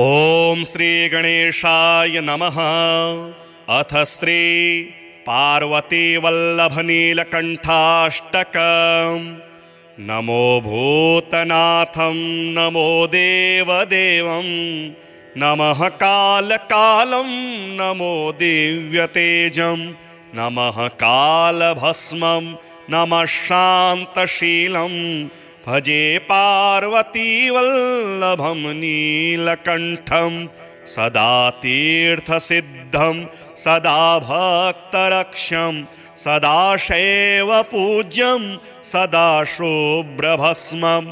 ओम श्री गणेशाय नमः। अथ श्री पार्वती वल्लभ नीलकंठाष्टकम्। नमो भूतनाथं नमो देवदेवं नमः कालकालं नमो दिव्यतेजं नमः कालभस्मं नमः शान्तशीलं भजे पार्वती वल्लभं नीलकंठं सदा तीर्थसिद्धं सदा भक्तरक्षं सदा शैव पूज्यं सदा शुभ्रभस्मं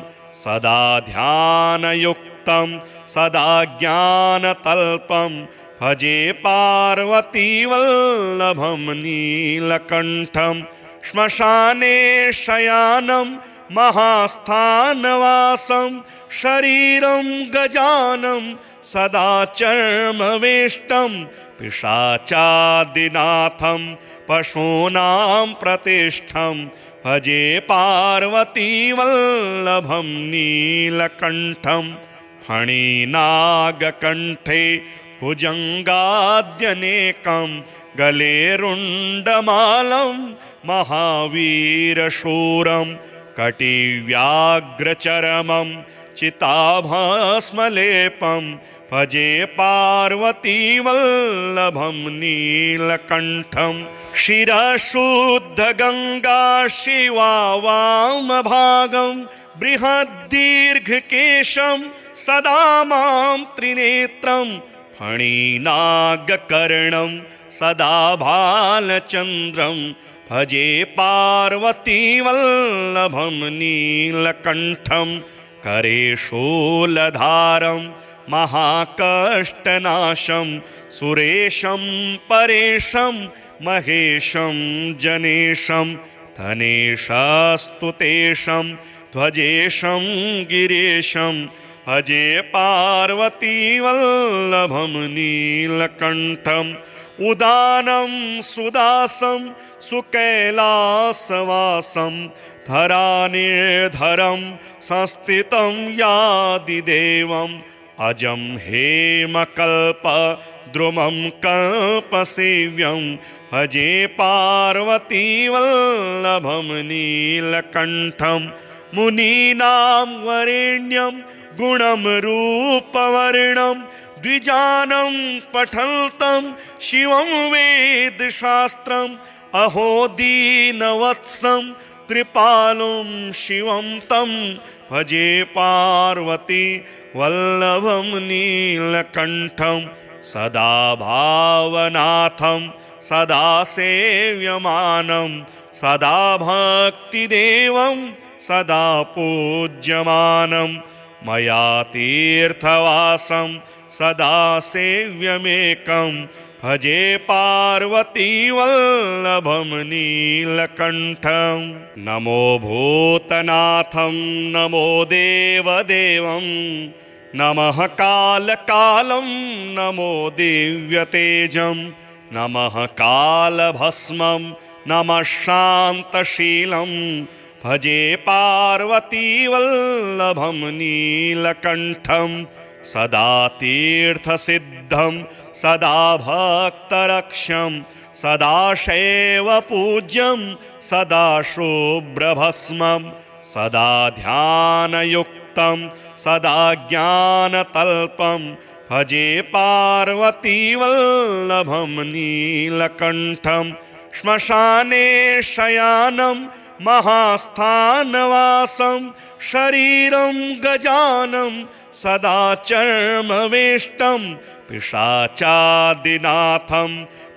सदा ध्यानयुक्तं सदा ज्ञानतल्पं भजे पार्वती वल्लभं नीलकंठं श्मशाने शयानं महास्थानवासं शरीरं गजानं सदा चर्मवेष्टं पिशाचादिनाथं पशूनां प्रतिष्ठं भजे पार्वती वल्लभं नीलकंठं फणिनागकण्ठे भुजङ्गाद्यनेकं गले रुण्डमालं महावीरशूरं कटिव्याघ्रचरमं चिताभस्मलेपं भजे पार्वती वल्लभं नीलकंठं शिरशुद्धगंगा शिवा वामभागं बृहद्दीर्घकेशं सदा मां त्रिनेत्रं फणिनागकर्णं सदा भालचन्द्रं भजे पार्वती वल्लभं नीलकंठं करे शूलधारं महाकष्टनाशं सुरेशं परेशं महेशं जनेशं धनेशस्तुतेशं ध्वजेशं गिरीशं भजे पार्वती वल्लभं नीलकंठं उदानं सुदासं सुकैलासवासं धरानिर्धरं संस्थितं यादिदेवम् अजं हेमकल्पद्रुमं कल्पसेव्यं भजे पार्वती वल्लभं नीलकंठं मुनीनां वरेण्यं गुणं रूपवर्णं द्विजानं पठन्तं शिवं वेदशास्त्रम् अहो दीनवत्सं कृपालुं शिवं तं भजे पार्वती वल्लभं नीलकंठं सदा भावनाथं सदा सेव्यमानं सदा भक्तिदेवं सदा पूज्यमानं मया तीर्थवासं सदा सेव्यमेकं भजे पार्वती वल्लभं नीलकंठं नमो भूतनाथं नमो देवदेवं नमः कालकालं नमो दिव्यतेजं नमः कालभस्मं नमः शान्तशीलं भजे पार्वती वल्लभं नीलकंठं सदा तीर्थसिद्धं सदा भक्तरक्षं सदा शैव पूज्यं सदा शुभ्रभस्मं सदा ध्यानयुक्तं सदा ज्ञानतल्पं भजे पार्वती वल्लभं नीलकंठं श्मशाने शयानं महास्थानवासं शरीरं गजानं सदा चर्मवेष्टं पिशाचादिनाथं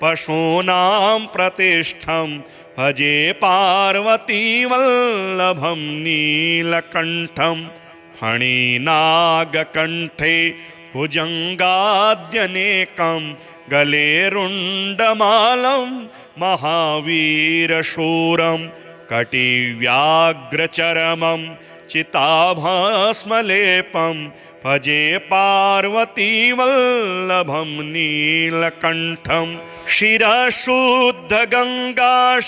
पशूनां प्रतिष्ठं भजे पार्वती वल्लभं नीलकंठं फणिनागकण्ठे भुजङ्गाद्यनेकं गले रुण्डमालं महावीरशूरं कटिव्याघ्रचरमं चिताभस्मलेपं भजे पार्वती वल्लभं नीलकंठं शिरशुद्धगंगा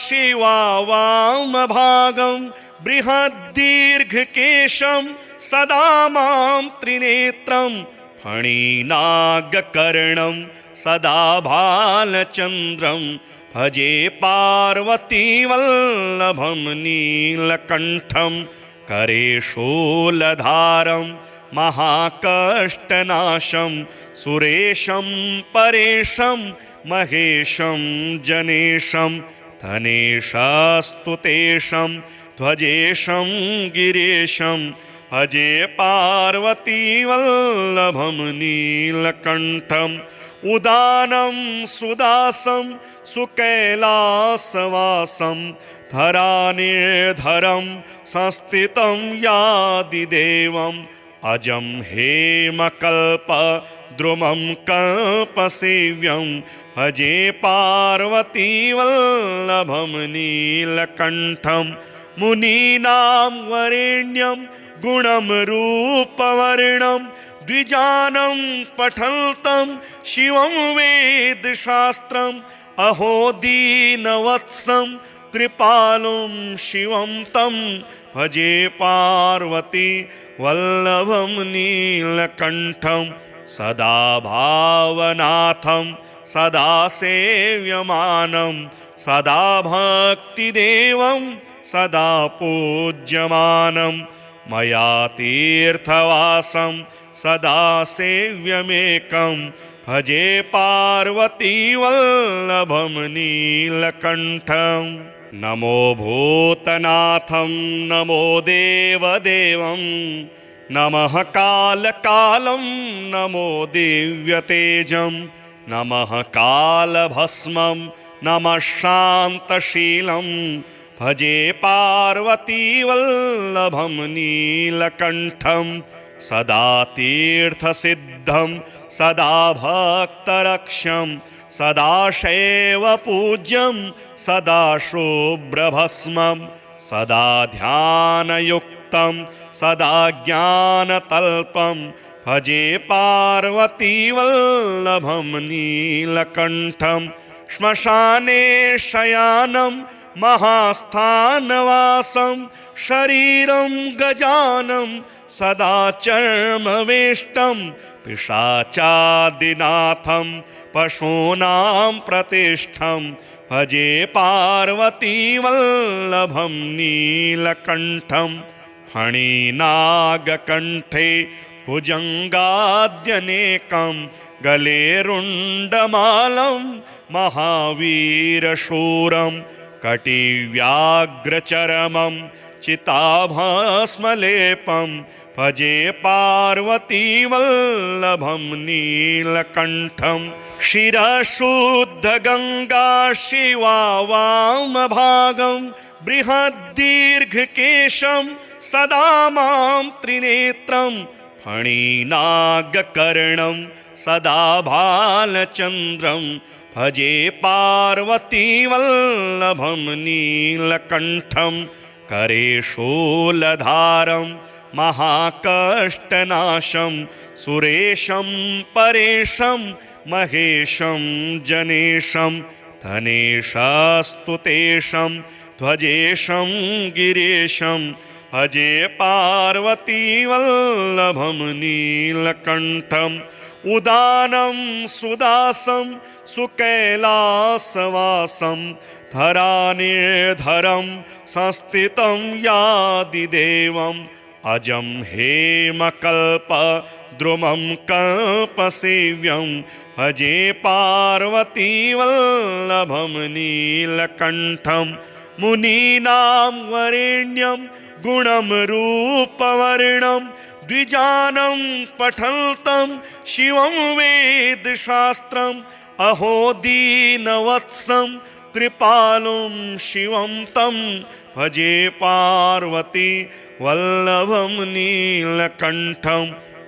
शिवा वामभागं बृहद्दीर्घकेशं सदा मां त्रिनेत्रं फणिनागकर्णं सदा भालचन्द्रं भजे पार्वतीवल्लभं नीलकण्ठं करे शूलधारं महाकष्टनाशं सुरेशं परेशं महेशं जनेशं धनेशास्तुतेशं ध्वजेशं गिरीशं भजे पार्वतीवल्लभं नीलकण्ठम् उदानं सुदासं सुकैलासवासं धरानिर्धरं संस्थितं यादिदेवम् अजं हेमकल्पद्रुमं कल्पसेव्यं भजे पार्वतीवल्लभं नीलकण्ठं मुनीनां वरेण्यं गुणं रूपवर्णं द्विजानं पठन्तं शिवं वेदशास्त्रम् अहो दीनवत्सं कृपालुं शिवं तं भजे पार्वती वल्लभं नीलकण्ठं सदा भावनाथं सदा सेव्यमानं सदा भक्तिदेवं सदा पूज्यमानं मया तीर्थवासं सदा सेव्यमेकं भजे पार्वतीवल्लभं नीलकण्ठं नमो भूतनाथं नमो देवदेवं नमः कालकालं नमो दिव्यतेजं नमः कालभस्मं नमः शान्तशीलं भजे पार्वतीवल्लभं नीलकण्ठं सदा तीर्थसिद्धं सदा भक्तरक्षं सदा शैवपूज्यं सदा शुभ्रभस्मं सदा ध्यानयुक्तं सदा ज्ञानतल्पं भजे पार्वतीवल्लभं नीलकण्ठं श्मशाने शयानं महास्थानवासं शरीरं गजानं सदा चर्मवेष्टं पिशाचादिनाथं पशूनां प्रतिष्ठं भजे पार्वतीवल्लभं नीलकण्ठं फणिनागकण्ठे भुजङ्गाद्यनेकं गले रुण्डमालं महावीरशूरं कटिव्याघ्रचरमं चिताभस्मलेपं भजे पार्वतीवल्लभं नीलकण्ठं शिरशुद्धगङ्गा शिवा वामभागं बृहद्दीर्घकेशं सदा मां त्रिनेत्रं फणिनागकर्णं सदा भालचन्द्रं भजे पार्वतीवल्लभं नीलकण्ठं करे शूलधारं महाकष्टनाशं सुरेशं परेशं महेशं जनेशं धनेशास्तुतेशं ध्वजेशं गिरीशं भजे पार्वतीवल्लभं नीलकण्ठम् उदानं सुदासं सुकैलासवासं धरानिर्धरं संस्थितं यादिदेवम् अजं हेमकल्पद्रुमं कल्पसेव्यं भजे पार्वतीवल्लभं नीलकण्ठं मुनीनां वरेण्यं गुणं रूपवर्णं द्विजानं पठन्तं शिवं वेदशास्त्रम् अहो दीनवत्सं कृपालुं शिवं तं भजे पार्वती वल्लभं नीलकण्ठं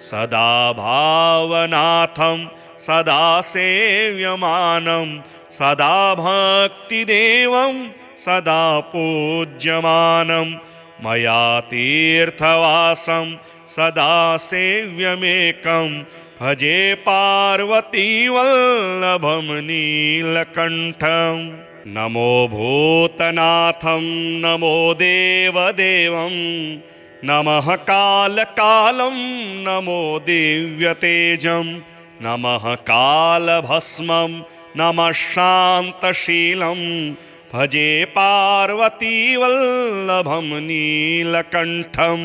सदा भावनाथं सदा सेव्यमानं सदा भक्तिदेवं सदा पूज्यमानं मया तीर्थवासं सदा सेव्यमेकं भजे पार्वतीवल्लभं नीलकण्ठं नमो भूतनाथं नमो देवदेवं नमः कालकालं नमो दिव्यतेजं नमः कालभस्मं नमः शान्तशीलं भजे पार्वतीवल्लभं नीलकण्ठं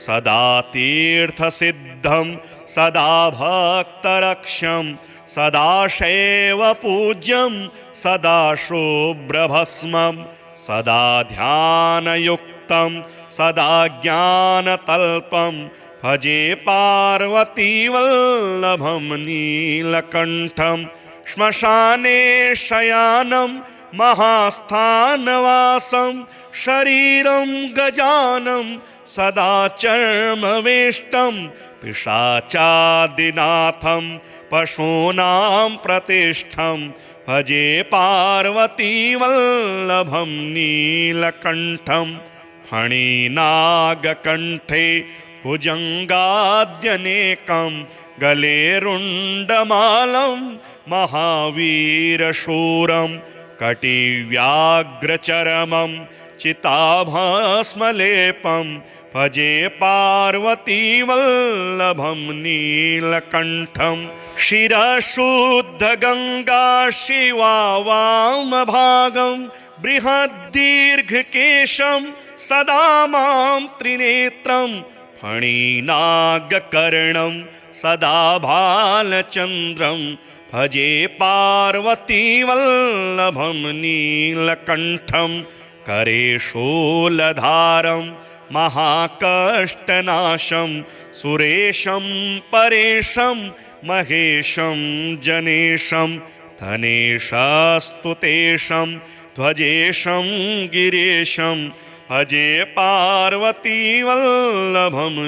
सदा तीर्थसिद्धं सदा भक्तरक्षं सदा शैवपूज्यं सदा शुभ्रभस्मं सदा ध्यानयुक्तं सदा ज्ञानतल्पं भजे पार्वतीवल्लभं नीलकण्ठं श्मशाने शयानं महास्थानवासं शरीरं गजानं सदा चर्मवेष्टं पिशाचादिनाथं पशूनां प्रतिष्ठं भजे पार्वतीवल्लभं नीलकण्ठं फणिनागकण्ठे भुजङ्गाद्यनेकं गले रुण्डमालं महावीरशूरं कटिव्याघ्रचरमं चिताभस्मलेपं भजे पार्वतीवल्लभं नीलकण्ठं शिरशुद्धगङ्गा शिवा वामभागं बृहद्दीर्घकेशं सदा मां त्रिनेत्रं फणिनागकर्णं सदा भालचन्द्रं भजे पार्वतीवल्लभं नीलकण्ठं करे शूलधारं महाकष्टनाशं सुरेशं परेशं महेशं जनेशं धनेशस्तुतेशं ध्वजेशं गिरीशं भजे पार्वतीवल्लभं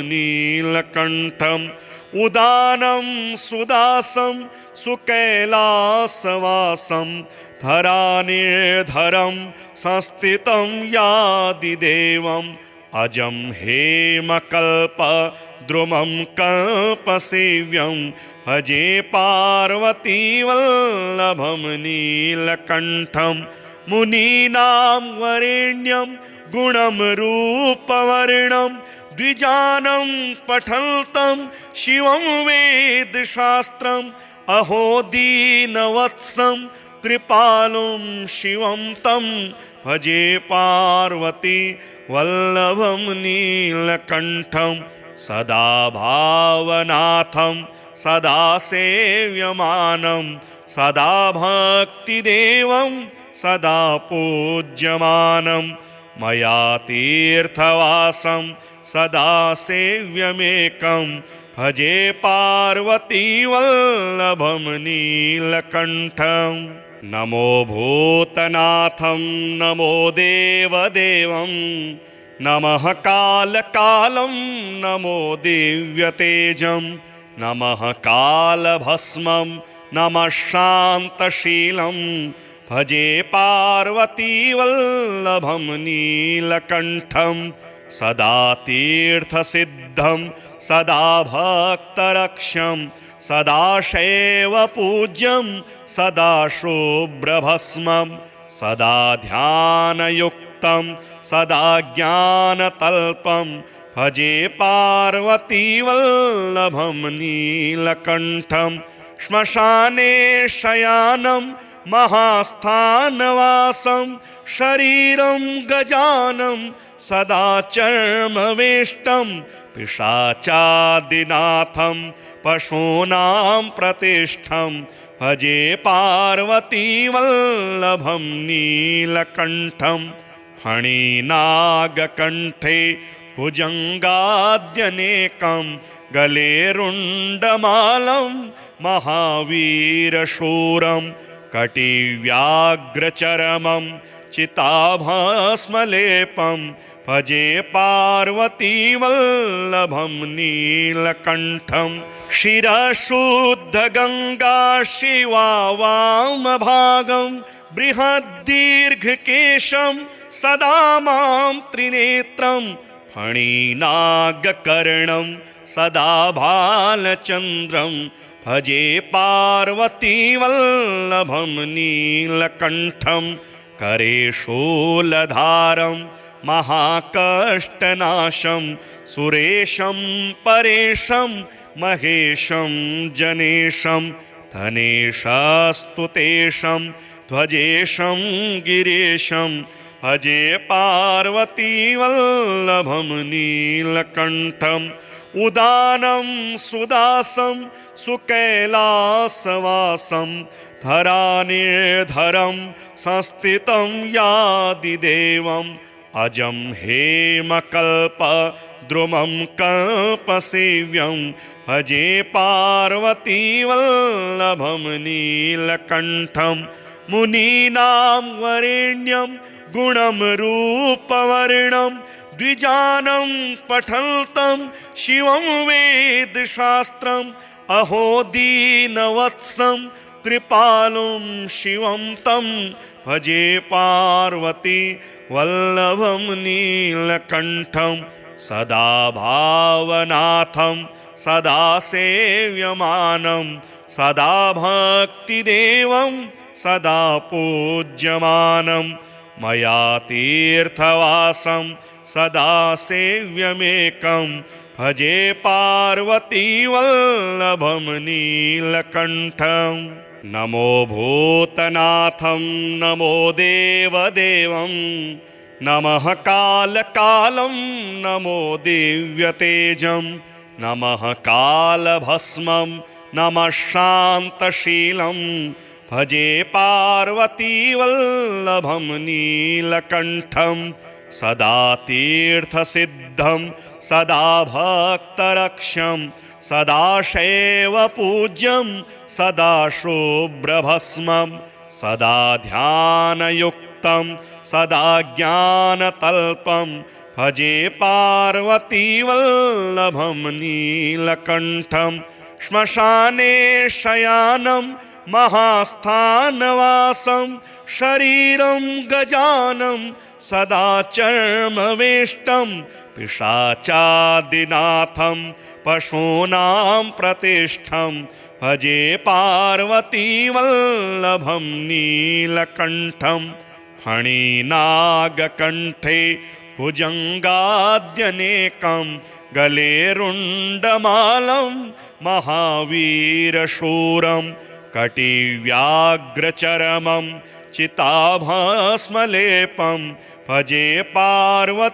नीलकण्ठं उदानं सुदासं सुकैलासवासं धरानिर्धरं संस्थितं यादिदेवम् अजं हेमकल्पद्रुमं कल्पसेव्यं भजे पार्वतीवल्लभं नीलकण्ठं मुनीनां वरेण्यं गुणं रूपवर्णं द्विजानं पठन्तं शिवं वेदशास्त्रम् अहो दीनवत्सं कृपालुं शिवं तं भजे पार्वती वल्लभं नीलकण्ठं सदा भावनाथं सदा सेव्यमानं सदा भक्तिदेवं सदा पूज्यमानं मया तीर्थवासं सदा सेव्यमेकं भजे पार्वतीवल्लभं नीलकण्ठं नमो भूतनाथं नमो देवदेवं नमः कालकालं नमो दिव्यतेजं नमः कालभस्मं नमः शान्तशीलं भजे पार्वतीवल्लभं नीलकण्ठं सदा तीर्थसिद्धं सदा भक्तरक्षं सदा शैवपूज्यं सदा शुभ्रभस्मं सदा ध्यानयुक्तं सदा ज्ञानतल्पं भजे पार्वतीवल्लभं नीलकण्ठं श्मशाने शयानं महास्थानवासं शरीरं गजानं सदा चर्मवेष्टं पिशाचादिनाथं पशूनां प्रतिष्ठं भजे पार्वतीवल्लभं नीलकण्ठं फणिनागकण्ठे भुजङ्गाद्यनेकं गले रुण्डमालं महावीरशूरं कटिव्याघ्रचरमं चिताभस्मलेपं भजे पार्वतीवल्लभं नीलकण्ठं शिरशुद्धगङ्गा शिवा वामभागं बृहद्दीर्घकेशं सदा मां त्रिनेत्रं फणिनागकर्णं सदा भालचन्द्रं भजे पार्वतीवल्लभं नीलकण्ठं करे शूलधारं महाकष्टनाशं सुरेशं परेशं महेशं जनेशं धनेशास्तुतेशं ध्वजेशं गिरीशं भजे पार्वतीवल्लभं नीलकण्ठम् उदानं सुदासं सुकैलासवासं धरानिर्धरं संस्थितं यादिदेवम् अजं हेमकल्पद्रुमं कल्पसेव्यं भजे पार्वतीवल्लभं नीलकण्ठं मुनीनां वरेण्यं गुणं रूपवर्णं द्विजानं पठन्तं शिवं वेदशास्त्रम् अहो दीनवत्सं कृपालुं शिवं तं भजे पार्वती वल्लभं नीलकण्ठं सदा भावनाथं सदा सेव्यमानं सदा भक्तिदेवं सदा पूज्यमानं मया तीर्थवासं सदा सेव्यमेकं भजे पार्वतीवल्लभं नीलकण्ठं नमो भूतनाथं नमो देवदेवं नमः कालकालं नमो दिव्यतेजं नमः कालभस्मं नमः शान्तशीलं भजे पार्वतीवल्लभं नीलकण्ठं सदा तीर्थसिद्धं सदा भक्तरक्षं सदा शैवपूज्यं सदा शुभ्रभस्मं सदा ध्यानयुक्तं सदा ज्ञानतल्पं भजे पार्वतीवल्लभं नीलकण्ठं श्मशाने शयानं महास्थानवासं शरीरं गजानं सदा चर्मवेष्टं पिशाचादिनाथं पशूनां प्रतिष्ठं भजे पार्वतीवल्लभं नीलकण्ठं फणिनागकण्ठे भुजङ्गाद्यनेकं गले रुण्डमालं महावीरशूरं कटिव्याघ्रचरमं चिताभस्मलेपं भजे पार्वतीवल्लभं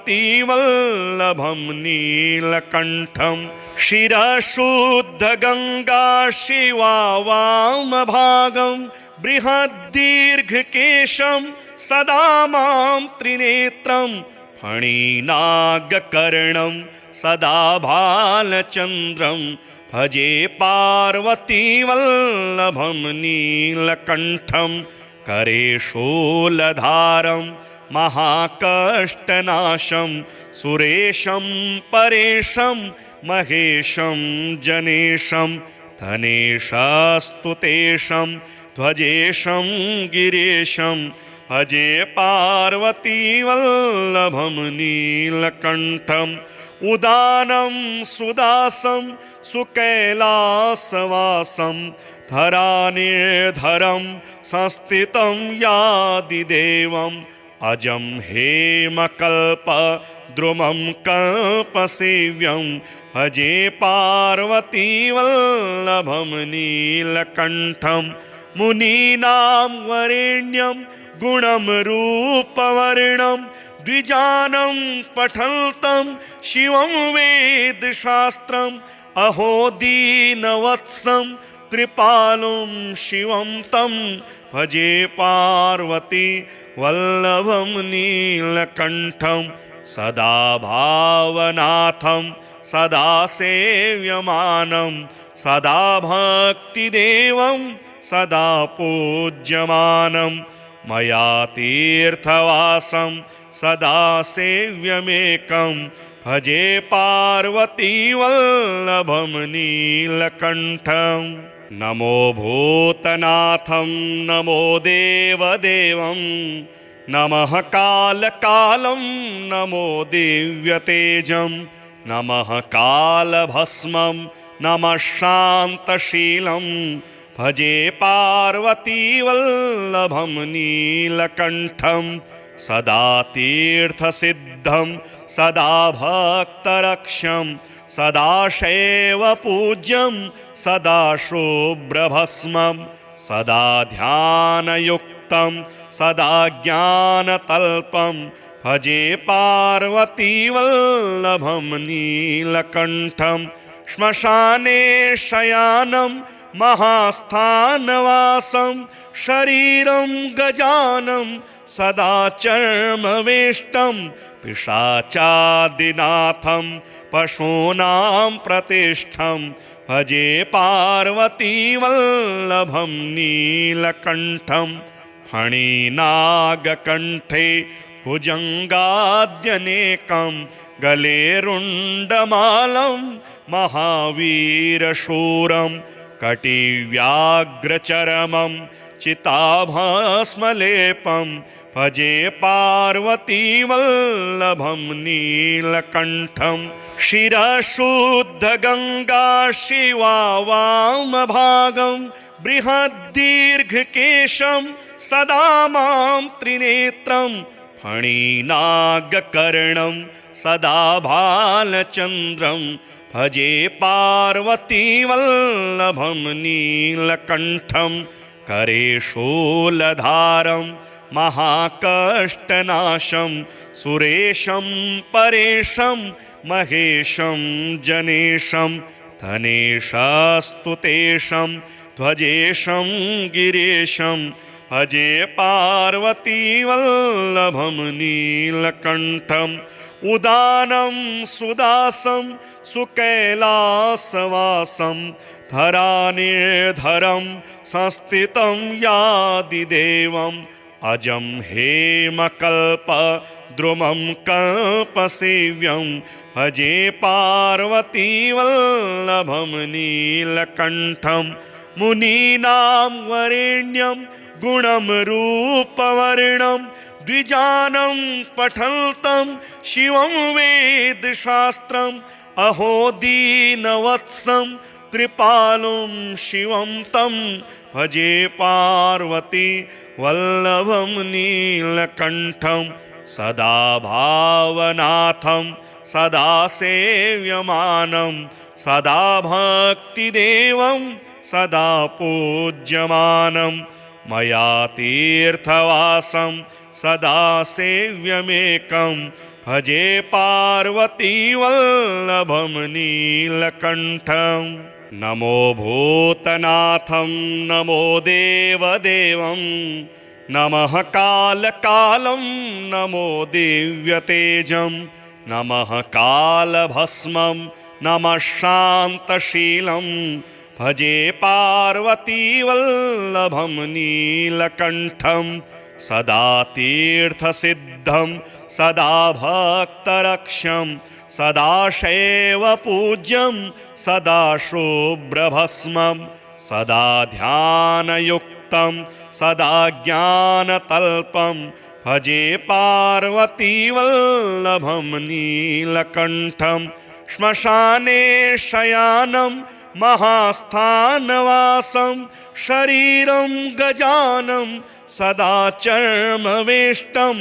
नीलकण्ठं शिरशुद्धगङ्गा शिवा वामभागं बृहद्दीर्घकेशं सदा मां त्रिनेत्रं फणिनागकर्णं सदा भालचन्द्रं भजे पार्वतीवल्लभं नीलकण्ठं करे शूलधारं महाकष्टनाशं सुरेशं परेशं महेशं जनेशं धनेशास्तुतेशं ध्वजेशं गिरीशं भजे पार्वतीवल्लभं नीलकण्ठम् उदानं सुदासं सुकैलासवासं धरानिर्धरं संस्थितं यादिदेवम् अजं हेमकल्पद्रुमं कल्पसेव्यं भजे पार्वतीवल्लभं नीलकण्ठं मुनीनां वरेण्यं गुणं रूपवर्णं द्विजानं पठन्तं शिवं वेदशास्त्रम् अहो दीनवत्सं कृपालुं शिवं तं भजे पार्वती वल्लभं नीलकण्ठं सदा भावनाथं सदा सेव्यमानं सदा भक्तिदेवं सदा पूज्यमानं मया तीर्थवासं सदा सेव्यमेकं भजे पार्वतीवल्लभं नीलकण्ठं नमो भूतनाथं नमो देवदेवं नमः कालकालं नमो दिव्यतेजं नमः कालभस्मं नमः शान्तशीलं भजे पार्वतीवल्लभं नीलकण्ठं सदा तीर्थसिद्धं सदा भक्तरक्षं सदा शैवपूज्यं सदा शुभ्रभस्मं सदा ध्यानयुक्तं सदा ज्ञानतल्पं भजे पार्वतीवल्लभं नीलकण्ठं श्मशाने शयानं महास्थानवासं शरीरं गजानं सदा चर्मवेष्टं पिशाचादिनाथं पशूनां प्रतिष्ठं भजे पार्वतीवल्लभं नीलकण्ठं फणिनागकण्ठे भुजङ्गाद्यनेकं गले रुण्डमालं महावीरशूरं कटिव्याघ्रचरमं चिताभस्मलेपं भजे पार्वतीवल्लभं नीलकण्ठं शिरशुद्धगङ्गा शिवा वामभागं बृहद्दीर्घकेशं सदा मां त्रिनेत्रं फणिनागकर्णं सदा भालचन्द्रं भजे पार्वतीवल्लभं नीलकण्ठं करे शूलधारं महाकष्टनाशं सुरेशं परेशं महेशं जनेशं धनेशास्तुतेशं ध्वजेशं गिरीशं भजे पार्वतीवल्लभं नीलकण्ठम् उदानं सुदासं सुकैलासवासं धरानिर्धरं संस्थितं यादिदेवम् अजं हेमकल्पद्रुमं कल्पसेव्यं भजे पार्वतीवल्लभं नीलकण्ठं मुनीनां वरेण्यं गुणं रूपवर्णं द्विजानं पठन्तं शिवं वेदशास्त्रम् अहो दीनवत्सं कृपालुं शिवं तं भजे पार्वती वल्लभं नीलकण्ठं सदा भावनाथं सदा सेव्यमानं सदा भक्तिदेवं सदा पूज्यमानं मया तीर्थवासं सदा सेव्यमेकं भजे पार्वतीवल्लभं नीलकण्ठं नमो भूतनाथं नमो देवदेवं नमः कालकालं नमो दिव्यतेजं नमः कालभस्मं नमः शान्तशीलं भजे पार्वतीवल्लभं नीलकण्ठं सदा तीर्थसिद्धं सदा भक्तरक्षं सदा शैवपूज्यं सदा शुभ्रभस्मं सदा ध्यानयुक्तं सदा ज्ञानतल्पं भजे पार्वतीवल्लभं नीलकण्ठं श्मशाने शयानं महास्थानवासं शरीरं गजानं सदा चर्मवेष्टं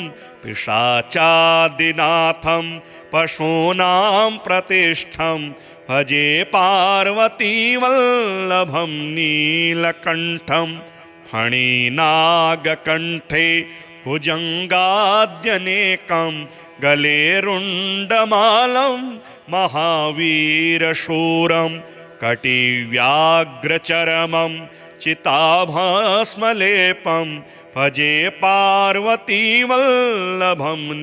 पिशाचादिनाथं पशूनां प्रतिष्ठं भजे पार्वतीवल्लभं नीलकण्ठं फणिनागकण्ठे भुजङ्गाद्यनेकं गले रुण्डमालं महावीरशूरं कटिव्याघ्रचरमं चिताभस्मलेपं भजे पार्वतीवल्लभं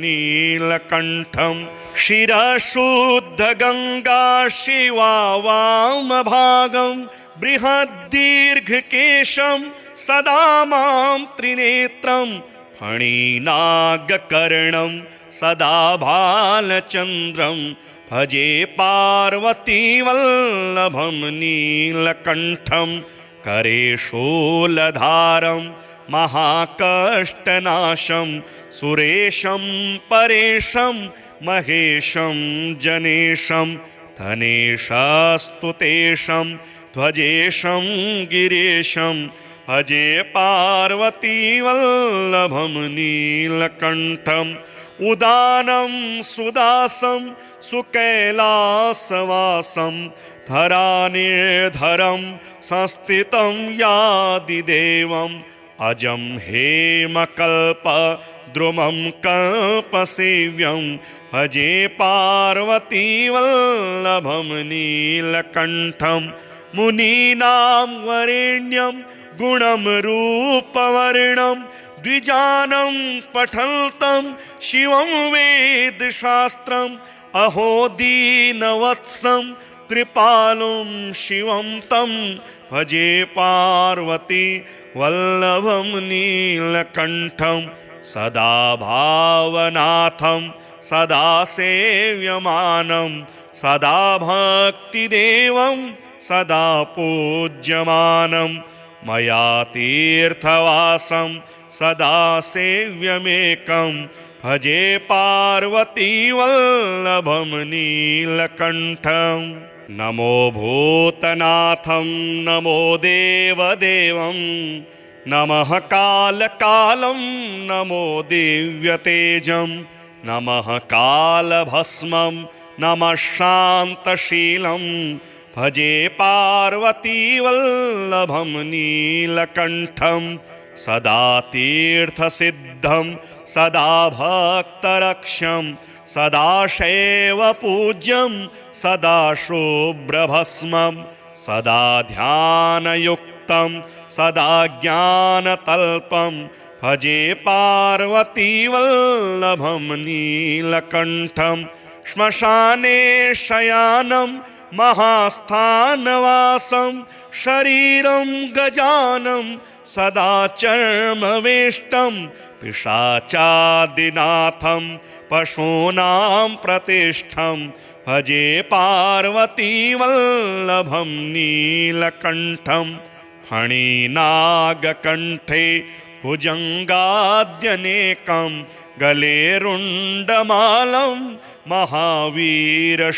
नीलकण्ठं शिरशुद्धगङ्गा शिवा वामभागं बृहद्दीर्घकेशं सदा मां त्रिनेत्रं फणिनागकर्णं सदा भालचन्द्रं भजे पार्वतीवल्लभं नीलकण्ठं करे शूलधारं महाकष्टनाशं सुरेशं परेशं महेशं जनेशं धनेशास्तुतेशं ध्वजेशं गिरीशं भजे पार्वतीवल्लभं नीलकण्ठम् उदानं सुदासं सुकैलासवासं धरानिर्धरं संस्थितं यादिदेवम् अजं हेमकल्पद्रुमं कल्पसेव्यं भजे पार्वतीवल्लभं नीलकण्ठं मुनीनां वरेण्यं गुणं रूपवर्णं द्विजानं पठन्तं शिवं वेदशास्त्रम् अहो दीनवत्सं कृपालुं शिवं तं भजे पार्वती वल्लभं नीलकण्ठं सदा भावनाथं सदा सेव्यमानं सदा भक्तिदेवं सदा पूज्यमानं मया तीर्थवासं सदा सेव्यमेकं भजे पार्वतीवल्लभं नीलकण्ठम् नमो भूतनाथं नमो देवदेवं नमः कालकालं नमो दिव्यतेजं नमः कालभस्मं नमः शान्तशीलं भजे पार्वतीवल्लभं नीलकण्ठं सदा तीर्थसिद्धं सदा भक्तरक्षं सदा शैवपूज्यं सदा शुभ्रभस्मं सदा ध्यानयुक्तं सदा ज्ञानतल्पं भजे पार्वतीवल्लभं नीलकण्ठं श्मशाने शयानं महास्थानवासं शरीरं गजानं सदा चर्मवेष्टं पिशाचादिनाथं पशूनां प्रतिष्ठं भजे पार्वतीवल्लभं नीलकण्ठं फणिनागकण्ठे भुजङ्गाद्यनेकं गले रुण्डमालं महावीरशूरं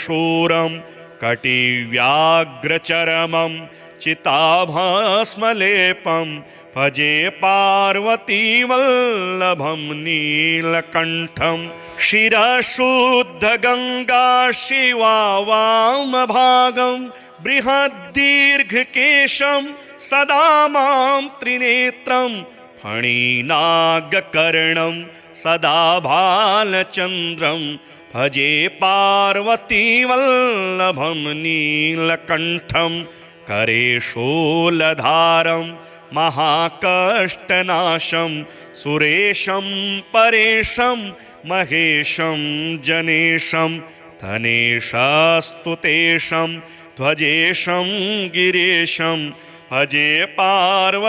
कटिव्याघ्रचरमं चिताभस्मलेपं भजे पार्वतीवल्लभं नीलकण्ठं शिरशुद्धगङ्गा शिवा वामभागं बृहद्दीर्घकेशं सदा मां त्रिनेत्रं फणिनागकर्णं सदा भालचन्द्रं भजे पार्वतीवल्लभं नीलकण्ठं करे शूलधारं महाकष्टनाशं सुरेशं परेशं महेशं जनेशं धनेशास्तुतेशं ध्वजेशं गिरीशं भजे पार्वतीवल्लभं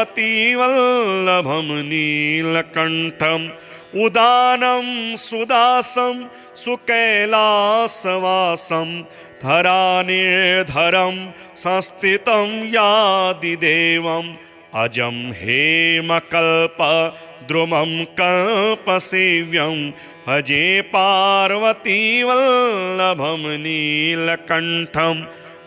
नीलकण्ठम् उदानं सुदासं सुकैलासवासं धरानिर्धरं संस्थितं यादिदेवम् अजं हेमकल्पद्रुमं कल्पसेव्यं भजे पार्वतीवल्लभं नीलकण्ठं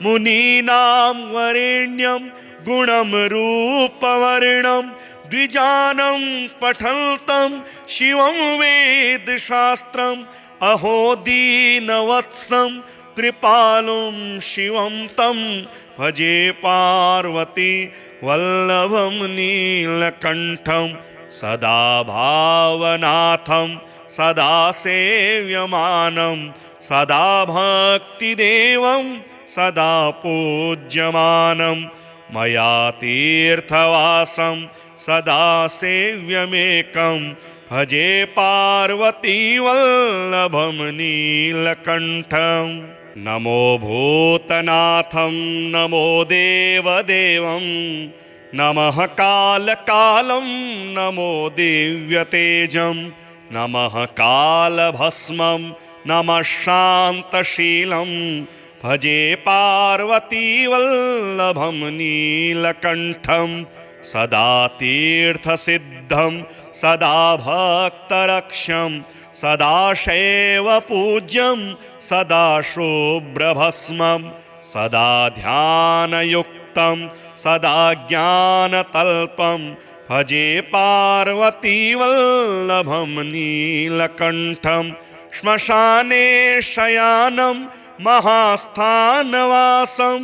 मुनीनां वरेण्यं गुणं रूपवर्णं द्विजानं पठन्तं शिवं वेदशास्त्रम् अहो दीनवत्सं कृपालुं शिवं तं भजे पार्वती वल्लभं नीलकण्ठं सदा भावनाथं सदा सेव्यमानं सदा भक्तिदेवं सदा पूज्यमानं मया तीर्थवासं सदा सेव्यमेकं भजे पार्वतीवल्लभं नीलकण्ठम् नमो भूतनाथं नमो देवदेवं नमः कालकालं नमो दिव्यतेजं नमः कालभस्मं नमः शान्तशीलं भजे पार्वतीवल्लभं नीलकण्ठं सदा तीर्थसिद्धं सदा भक्तरक्षं सदा शैवपूज्यं सदा शुभ्रभस्मं सदा ध्यानयुक्तं सदा ज्ञानतल्पं भजे पार्वतीवल्लभं नीलकण्ठं श्मशाने शयानं महास्थानवासं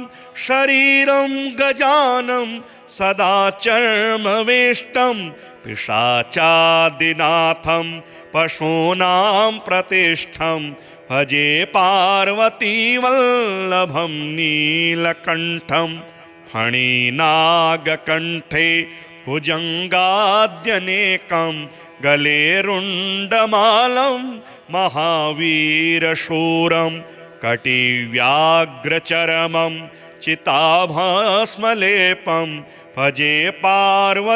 शरीरं गजानं सदा चर्मवेष्टं पिशाचादिनाथं पशूनां प्रतिष्ठं भजे पार्वतीवल्लभं नीलकण्ठं फणिनागकण्ठे भुजङ्गाद्यनेकं गले रुण्डमालं महावीरशूरं कटिव्याघ्रचरमं चिताभस्मलेपं भजे पार्वतीवल्लभं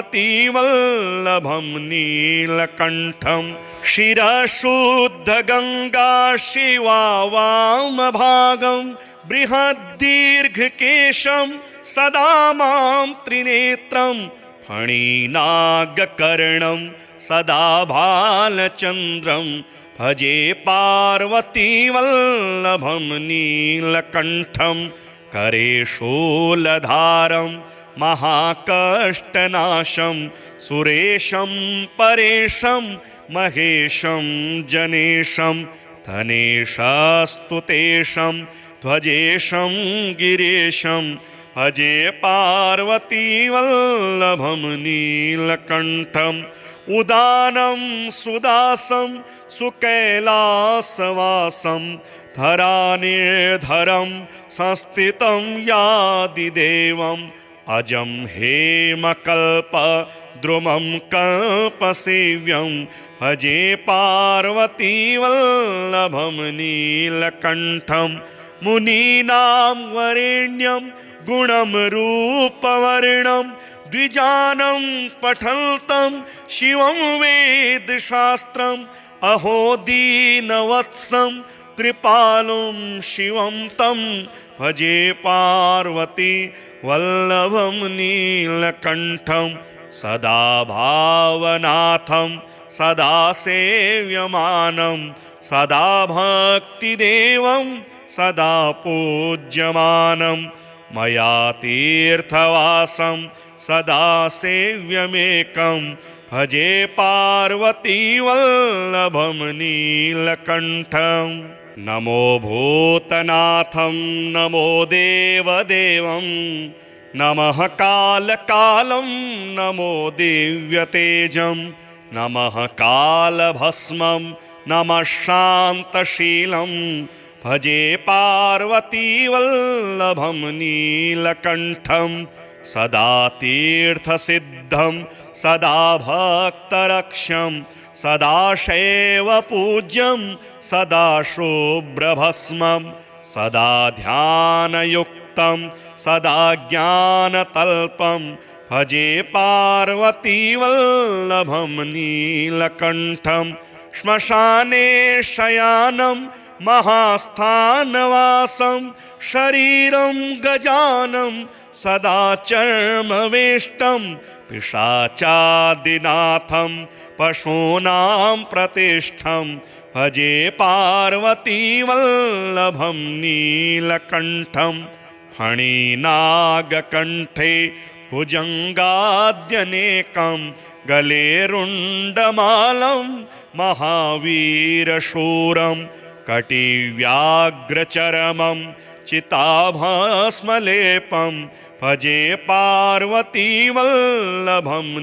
नीलकण्ठं शिरशुद्धगङ्गा शिवा वामभागं बृहद्दीर्घकेशं सदा मां त्रिनेत्रं फणिनागकर्णं सदा भालचन्द्रं भजे पार्वतीवल्लभं नीलकण्ठं करे शूलधारं महाकष्टनाशं सुरेशं परेशं महेशं जनेशं धनेशस्तुतेशं ध्वजेशं गिरीशं भजे पार्वतीवल्लभं नीलकण्ठम् उदानं सुदासं सुकैलासवासं धरानिर्धरं संस्थितं यादिदेवम् अजं हेमकल्पद्रुमं कल्पसेव्यं भजे पार्वतीवल्लभं नीलकण्ठं मुनीनां वरेण्यं गुणं रूपवर्णं द्विजानं पठन्तं शिवं वेदशास्त्रम् अहो दीनवत्सं कृपालुं शिवं तं भजे पार्वती वल्लभं नीलकण्ठं सदा भावनाथं सदा सेव्यमानं सदा भक्तिदेवं सदा पूज्यमानं मया तीर्थवासं सदा सेव्यमेकं भजे पार्वतीवल्लभं नीलकण्ठं नमो भूतनाथं नमो देवदेवं नमः कालकालं नमो दिव्यतेजं नमः कालभस्मं नमः शान्तशीलं भजे पार्वतीवल्लभं नीलकण्ठं सदा तीर्थसिद्धं सदा भक्तरक्षं सदा शैवपूज्यं सदा शुभ्रभस्मं सदा ध्यानयुक्तं सदा ज्ञानतल्पं भजे पार्वतीवल्लभं नीलकण्ठं श्मशाने शयानं महास्थानवासं शरीरं गजानं सदा चर्मवेष्टं पिशाचादिनाथं पशूनां प्रतिष्ठं भजे पार्वतीवल्लभं नीलकण्ठं फणिनागकण्ठे भुजङ्गाद्यनेकं गले रुण्डमालं महावीरशूरं कटिव्याघ्रचरमं चिताभस्मलेपं भजे पार्वतीवल्लभं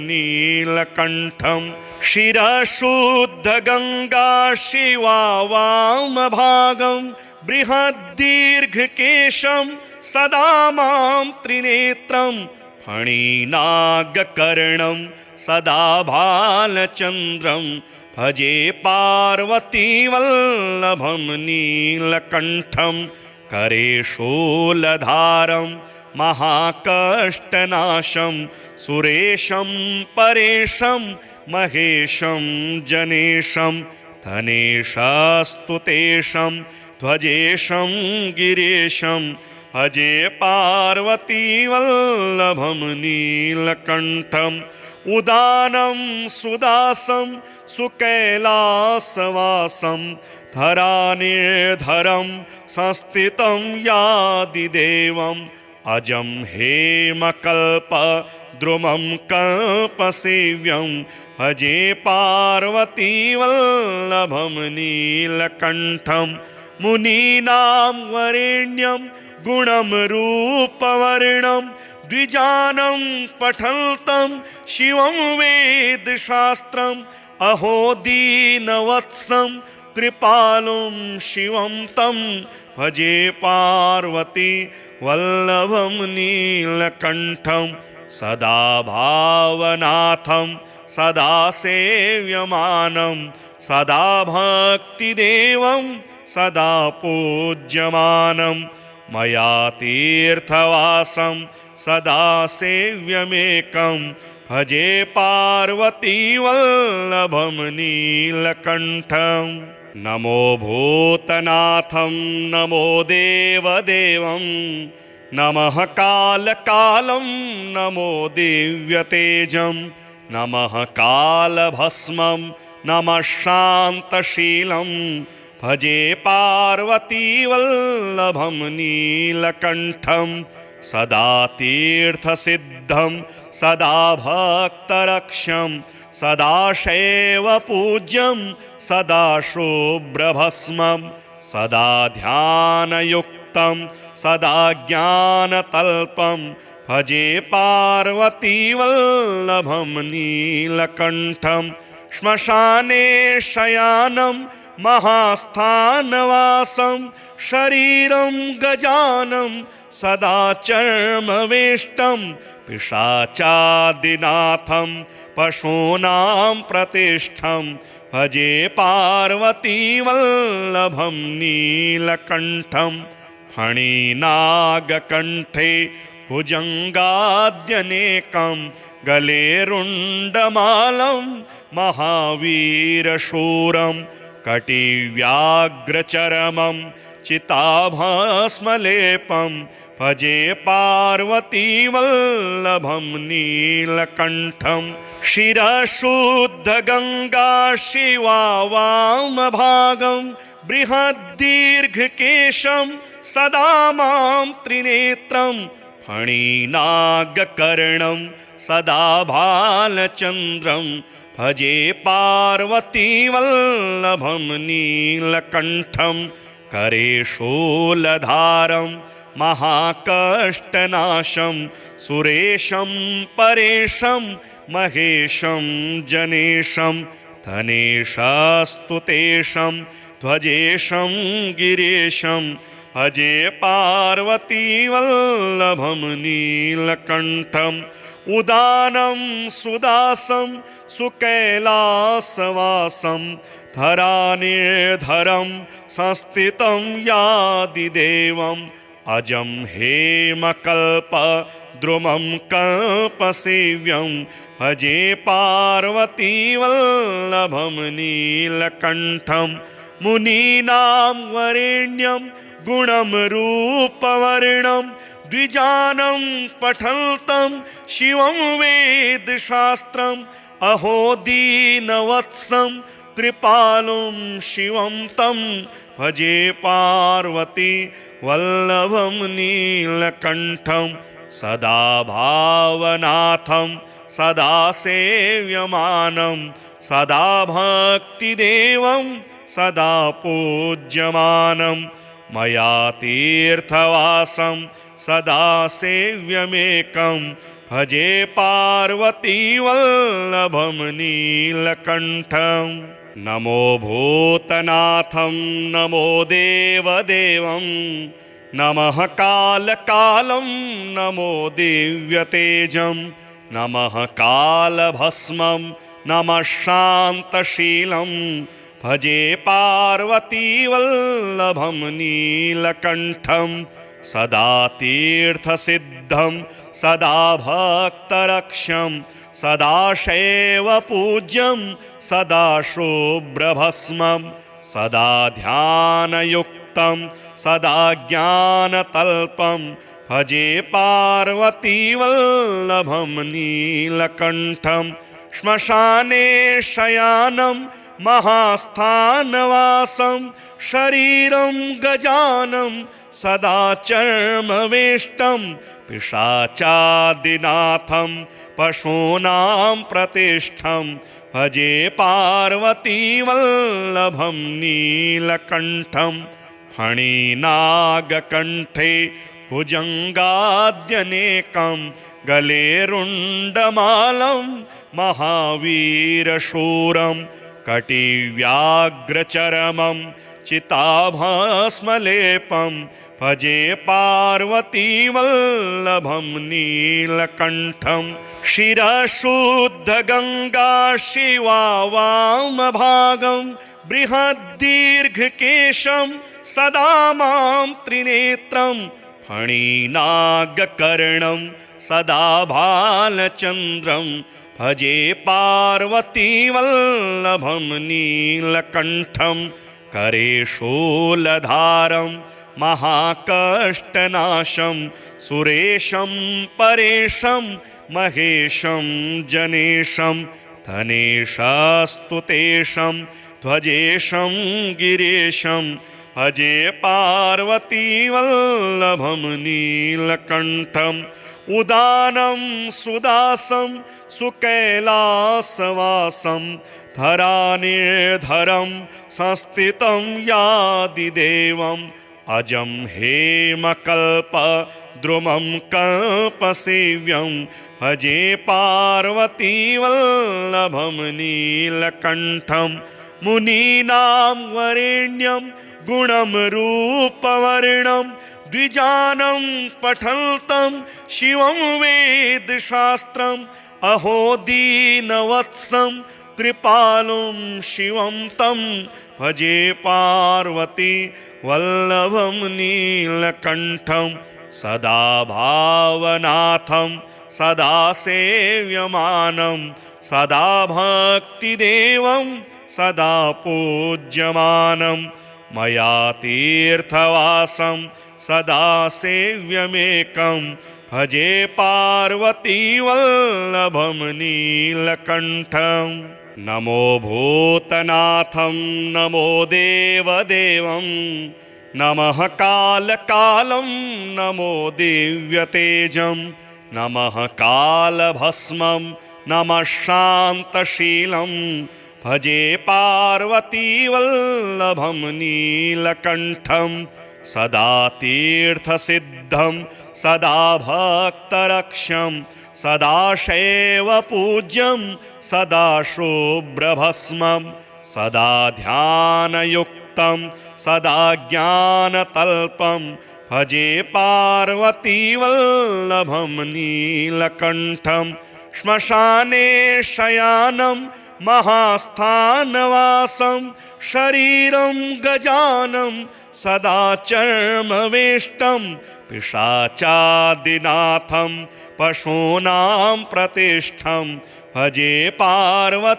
नीलकण्ठं शिरशुद्धगङ्गा शिवा वामभागं बृहद्दीर्घकेशं सदा मां त्रिनेत्रं फणिनागकर्णं सदा भालचन्द्रं भजे पार्वतीवल्लभं नीलकण्ठं करे शूलधारं महाकष्टनाशं सुरेशं परेशं महेशं जनेशं धनेशस्तुतेशं ध्वजेशं गिरीशं भजे पार्वतीवल्लभं नीलकण्ठम् उदानं सुदासं सुकैलासवासं धरानिर्धरं संस्थितं यादिदेवम् अजं हेमकल्पद्रुमं कल्पसेव्यं भजे पार्वतीवल्लभं नीलकण्ठं मुनीनां वरेण्यं गुणं रूपवर्णं द्विजानं पठन्तं शिवं वेदशास्त्रम् अहो दीनवत्सं कृपालुं शिवं तं भजे पार्वती वल्लभं नीलकण्ठं सदा भावनाथं सदा सेव्यमानं सदा भक्तिदेवं सदा पूज्यमानं मया तीर्थवासं सदा सेव्यमेकं भजे पार्वती वल्लभं नीलकण्ठं नमो भूतनाथं नमो देवदेवं नमः कालकालं नमो दिव्यतेजं नमः कालभस्मं नमः शान्तशीलं भजे पार्वती वल्लभं नीलकण्ठं सदा तीर्थसिद्धं सदा भक्तरक्षं सदा शैवपूज्यं सदा शुभ्रभस्मं सदा ध्यानयुक्तं सदा ज्ञानतल्पं भजे पार्वती वल्लभं नीलकण्ठं श्मशाने शयानं महास्थानवासं शरीरं गजानं सदा चर्मवेष्टं पिशाचादिनाथं पशूनां प्रतिष्ठं भजे पार्वती वल्लभं नीलकण्ठं फणिनागकण्ठे भुजङ्गाद्यनेकं गले रुण्डमालं महावीरशूरं कटिव्याघ्रचरमं चिताभस्मलेपं भजे पार्वती वल्लभं नीलकण्ठं शिरशुद्धगङ्गा शिवा वामभागं बृहद्दीर्घकेशं सदा मां त्रिनेत्रं फणिनागकर्णं सदा भालचन्द्रं भजे पार्वती वल्लभं नीलकण्ठं करे शूलधारं महाकष्टनाशं सुरेशं परेशं महेशं जनेशं धनेशस्तुतेशं ध्वजेशं गिरीशं भजे पार्वती वल्लभं नीलकण्ठं उदानं सुदासं सुकैलासवासं धरानिर्धरं संस्थितं यादिदेवम् अजं हेमकल्पद्रुमं कल्पसेव्यं भजे पार्वती वल्लभं नीलकण्ठं मुनीनां वरेण्यं गुणं रूपवर्णं द्विजानं पठन्तं शिवं वेदशास्त्रम् अहो दीनवत्सं कृपालुं शिवं तं भजे पार्वती वल्लभं नीलकण्ठं सदा भावनाथं सदा सेव्यमानं सदा भक्तिदेवं सदा पूज्यमानं मया तीर्थवासं सदा सेव्यमेकं भजे पार्वती वल्लभं नीलकण्ठं नमो भूतनाथं नमो देवदेवं नमः कालकालं नमो दिव्यतेजं नमः कालभस्मं नमः शान्तशीलं भजे पार्वती वल्लभं नीलकण्ठं सदा तीर्थसिद्धं सदा भक्तरक्षं सदा शैवपूज्यं सदा शुभ्रभस्मं सदा ध्यानयुक्तं सदा ज्ञानतल्पं भजे पार्वती वल्लभं नीलकण्ठं श्मशाने शयानं महास्थानवासं शरीरं गजानं सदा चर्मवेष्टं पिशाचादिनाथं पशूनां प्रतिष्ठं भजे पार्वतीवल्लभं नीलकण्ठं फणिनागकण्ठे भुजङ्गाद्यनेकं गले रुण्डमालं महावीरशूरं कटिव्याघ्रचरमं चिताभस्मलेपं भजे पार्वतीवल्लभं नीलकण्ठं शिरशुद्धगङ्गा शिवा वामभागं बृहद्दीर्घकेशं सदा मां त्रिनेत्रं फणिनागकर्णं सदा भालचन्द्रं भजे पार्वतीवल्लभं नीलकण्ठं करे शूलधारं महाकष्टनाशं सुरेशं परेशं महेशं जनेशं धनेशास्तुतेशं ध्वजेशं गिरीशं भजे पार्वतीवल्लभं नीलकण्ठम् उदानं सुदासं सुकैलासवासं धरानिर्धरं संस्थितं यादिदेवम् अजं हेमकल्पद्रुमं कल्पसेव्यं भजे पार्वतीवल्लभं नीलकण्ठं मुनीनां वरेण्यं गुणं रूपवर्णं द्विजानं पठन्तं शिवं वेदशास्त्रम् अहो दीनवत्सं कृपालुं शिवं तं भजे पार्वती वल्लभं नीलकण्ठं सदा भावनाथं सदा सेव्यमानं सदा भक्तिदेवं सदा पूज्यमानं मया तीर्थवासं सदा सेव्यमेकं भजे पार्वतीवल्लभं नीलकण्ठं नमो भूतनाथं नमो देवदेवं नमः कालकालं नमो दिव्यतेजं नमः कालभस्मं नमः शान्तशीलं भजे पार्वतीवल्लभं नीलकण्ठं सदा तीर्थसिद्धं सदा भक्तरक्षं सदा शैवपूज्यं सदा शुभ्रभस्मं सदा ध्यानयुक्तं सदा ज्ञानतल्पं भजे पार्वतीवल्लभं नीलकण्ठं श्मशाने शयानं महास्थानवासं शरीरं गजानं सदा चर्मवेष्टं पिशाचादिनाथं पशूनां प्रतिष्ठं भजे पार्वतीवल्लभं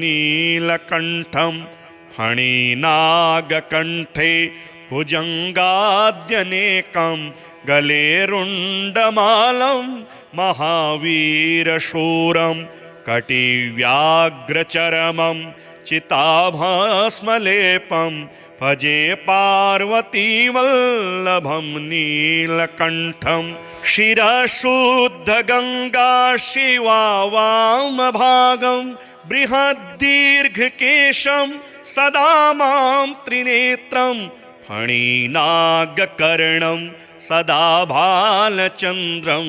नीलकण्ठं फणिनागकण्ठे भुजङ्गाद्यनेकं गले रुण्डमालं महावीरशूरं कटिव्याघ्रचरमं चिताभस्मलेपं भजे पार्वतीवल्लभं नीलकण्ठं शिरशुद्धगङ्गा शिवा वामभागं बृहद्दीर्घकेशं सदा मां त्रिनेत्रं फणिनागकर्णं सदा भालचन्द्रं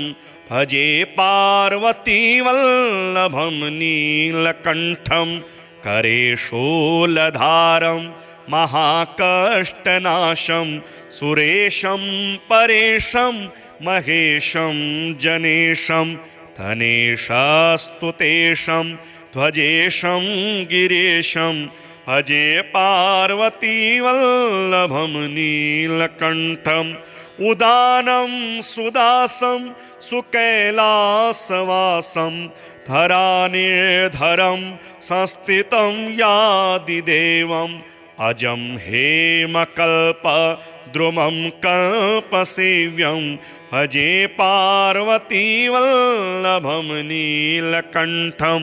भजे पार्वतीवल्लभं नीलकण्ठं करे शूलधारं महाकष्टनाशं सुरेशं परेशं महेशं जनेशं धनेशास्तुतेशं ध्वजेशं गिरीशं भजे पार्वतीवल्लभं नीलकण्ठम् उदानं सुदासं सुकैलासवासं धरानिर्धरं संस्थितं यादिदेवम् अजं हेमकल्पद्रुमं कल्पसेव्यं भजे पार्वतीवल्लभं नीलकण्ठं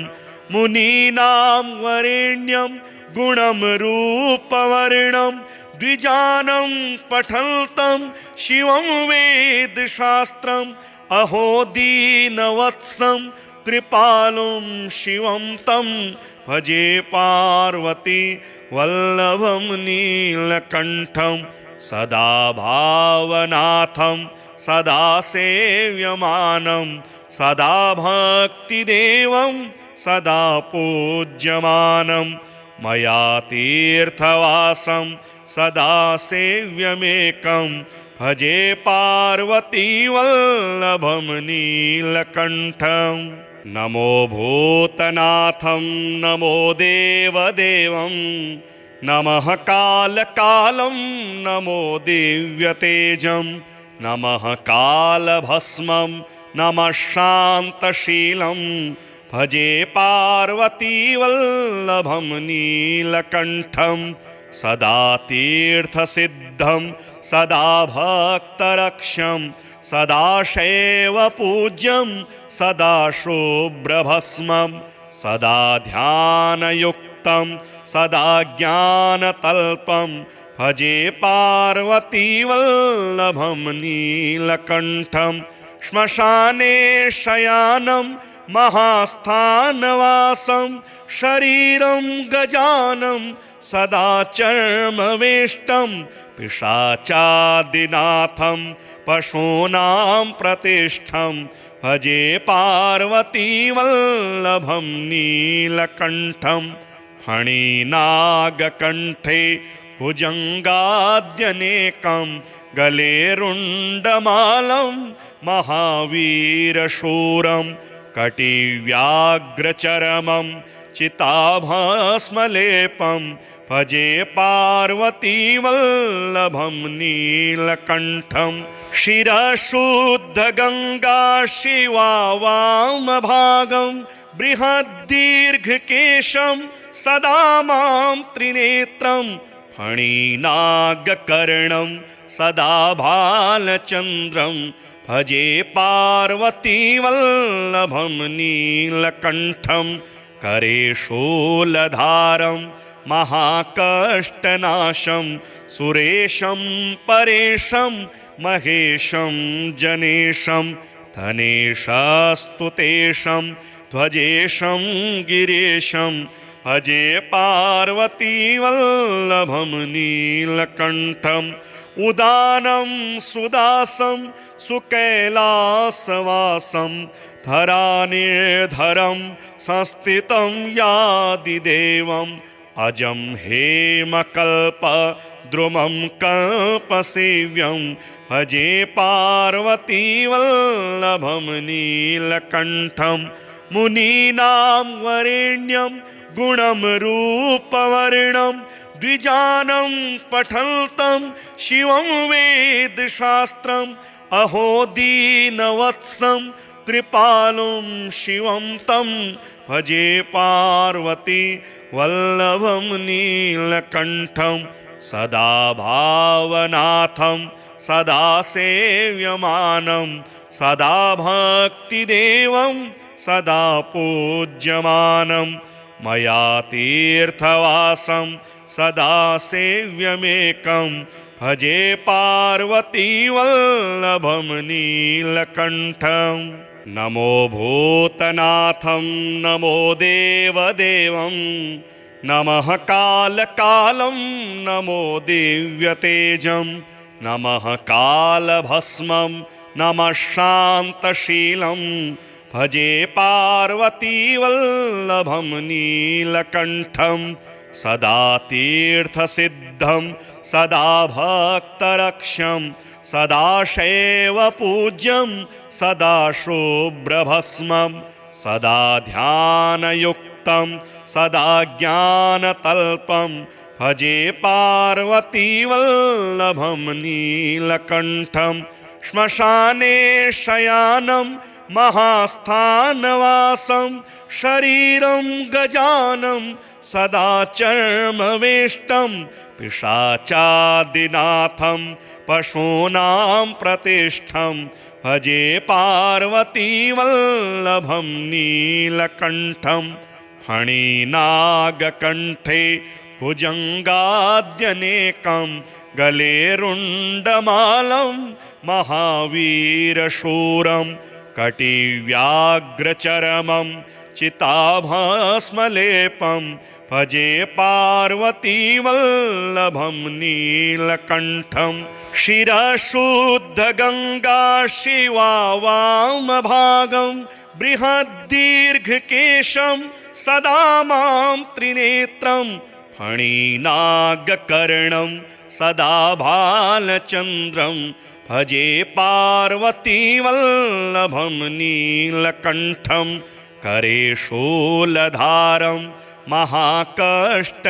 मुनीनां वरेण्यं गुणं रूपवर्णं द्विजानं पठन्तं शिवं वेदशास्त्रम् अहो दीनवत्सं कृपालुं शिवं तं भजे पार्वती वल्लभं नीलकण्ठं सदा भावनाथं सदा सेव्यमानं सदा भक्तिदेवं सदा पूज्यमानं मया तीर्थवासं सदा सेव्यमेकं भजे पार्वती वल्लभं नीलकण्ठं नमो भूतनाथं नमो देवदेवं नमः कालकालं नमो दिव्यतेजं नमः कालभस्मं नमः शान्तशीलं भजे पार्वती वल्लभं नीलकण्ठं सदा तीर्थसिद्धं सदा भक्तरक्षं सदा शैवपूज्यं सदा शुभ्रभस्मं सदा ध्यानयुक्तं सदा ज्ञानतल्पं भजे पार्वती वल्लभं नीलकण्ठं श्मशाने शयानं महास्थानवासं शरीरं गजानं सदा चर्मवेष्टं पिशाचादिनाथं पशूनां प्रतिष्ठं भजे पार्वती वल्लभं नीलकण्ठं फणिनागकण्ठे भुजङ्गाद्यनेकं गले रुण्डमालं महावीरशूरं कटिव्याघ्रचरमं चिताभस्मलेपं भजे पार्वती वल्लभं नीलकण्ठं शिरशुद्धगङ्गा शिवा वामभागं बृहद्दीर्घकेशं सदा मां त्रिनेत्रं फणिनागकर्णं सदा भालचन्द्रं भजे पार्वती वल्लभं नीलकण्ठं करे शूलधारं महाकष्टनाशं सुरेशं परेशं महेशं जनेशं धनेशस्तुतेशं ध्वजेशं गिरीशं भजे पार्वती वल्लभं नीलकण्ठं उदानं सुदासं सुकैलासवासं धरानिर्धरं संस्थितं यादिदेवम् अजं हेमकल्पद्रुमं कल्पसेव्यं भजे पार्वती वल्लभं नीलकण्ठं मुनीनां वरेण्यं गुणं रूपवर्णं द्विजानं पठन्तं शिवं वेदशास्त्रम् अहो दीनवत्सं कृपालुं शिवं तं भजे पार्वती वल्लभं नीलकण्ठं सदा भावनाथं सदा सेव्यमानं सदा भक्तिदेवं सदा पूज्यमानं मया तीर्थवासं सदा सेव्यमेकं भजे पार्वती वल्लभं नीलकण्ठं नमो भूतनाथं नमो देवदेवं नमः कालकालं नमो दिव्यतेजं नमः कालभस्मं नमः शान्तशीलं भजे पार्वती वल्लभं नीलकण्ठं सदा तीर्थसिद्धं सदा भक्तरक्षं सदा शैवपूज्यं सदा शुभ्रभस्मं सदा ध्यानयुक्तं सदा ज्ञानतल्पं भजे पार्वती वल्लभं नीलकण्ठं श्मशाने शयानं महास्थानवासं शरीरं गजानं सदा चर्मवेष्टं पिशाचादिनाथं पशूनां प्रतिष्ठं भजे पार्वती वल्लभं नीलकण्ठं फणिनागकण्ठे भुजङ्गाद्यनेकं गले रुण्डमालं महावीरशूरं कटिव्याघ्रचरमं चिताभस्मलेपं भजे पार्वतीवल्लभं नीलकण्ठं शिरशुद्धगङ्गा शिवा वामभागं बृहद्दीर्घकेशं सदा मां त्रिनेत्रं फणिनागकर्णं सदा भालचन्द्रं भजे पार्वतीवल्लभं नीलकण्ठं करे शूलधारं महाकष्टनाशं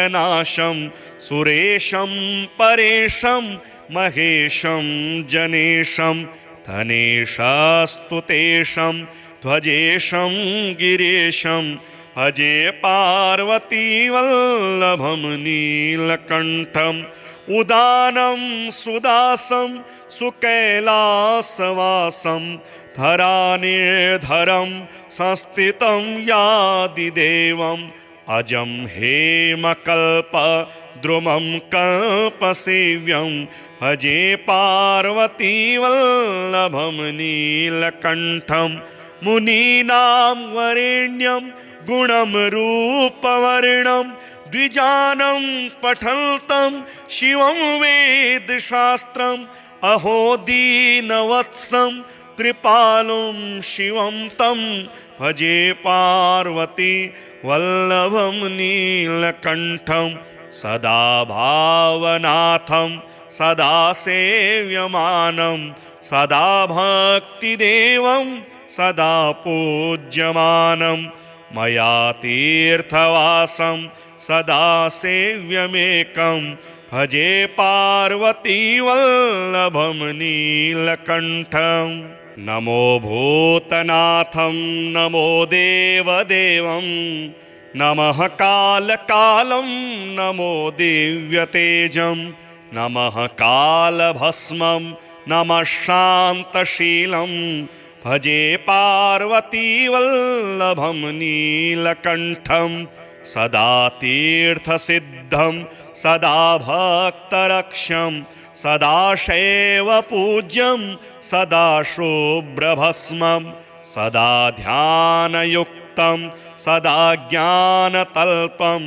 सुरेशं परेशं महेशं जनेशं धनेशास्तुतेशं ध्वजेशं गिरीशं भजे पार्वतीवल्लभं नीलकण्ठम् उदानं सुदासं सुकैलासवासं धरानिर्धरं संस्थितं यादिदेवम् अजं हेमकल्पद्रुमं कल्पसेव्यं भजे पार्वतीवल्लभं नीलकण्ठं मुनीनां वरेण्यं गुणं रूपवर्णं द्विजानं पठन्तं शिवं वेदशास्त्रम् अहो दीनवत्सं कृपालुं शिवं तं भजे पार्वती वल्लभं नीलकण्ठं सदा भावनाथं सदा सेव्यमानं सदा भक्तिदेवं सदा पूज्यमानं मया तीर्थवासं सदा सेव्यमेकं भजे पार्वतीवल्लभं नीलकण्ठं नमो भूतनाथं नमो देवदेवं नमः कालकालं नमो दिव्यतेजं नमः कालभस्मं नमः शान्तशीलं भजे पार्वतीवल्लभं नीलकण्ठं सदा तीर्थसिद्धं सदा भक्तरक्षं सदा शैवपूज्यं सदा शुभ्रभस्मं सदा ध्यानयुक्तं सदा ज्ञानतल्पं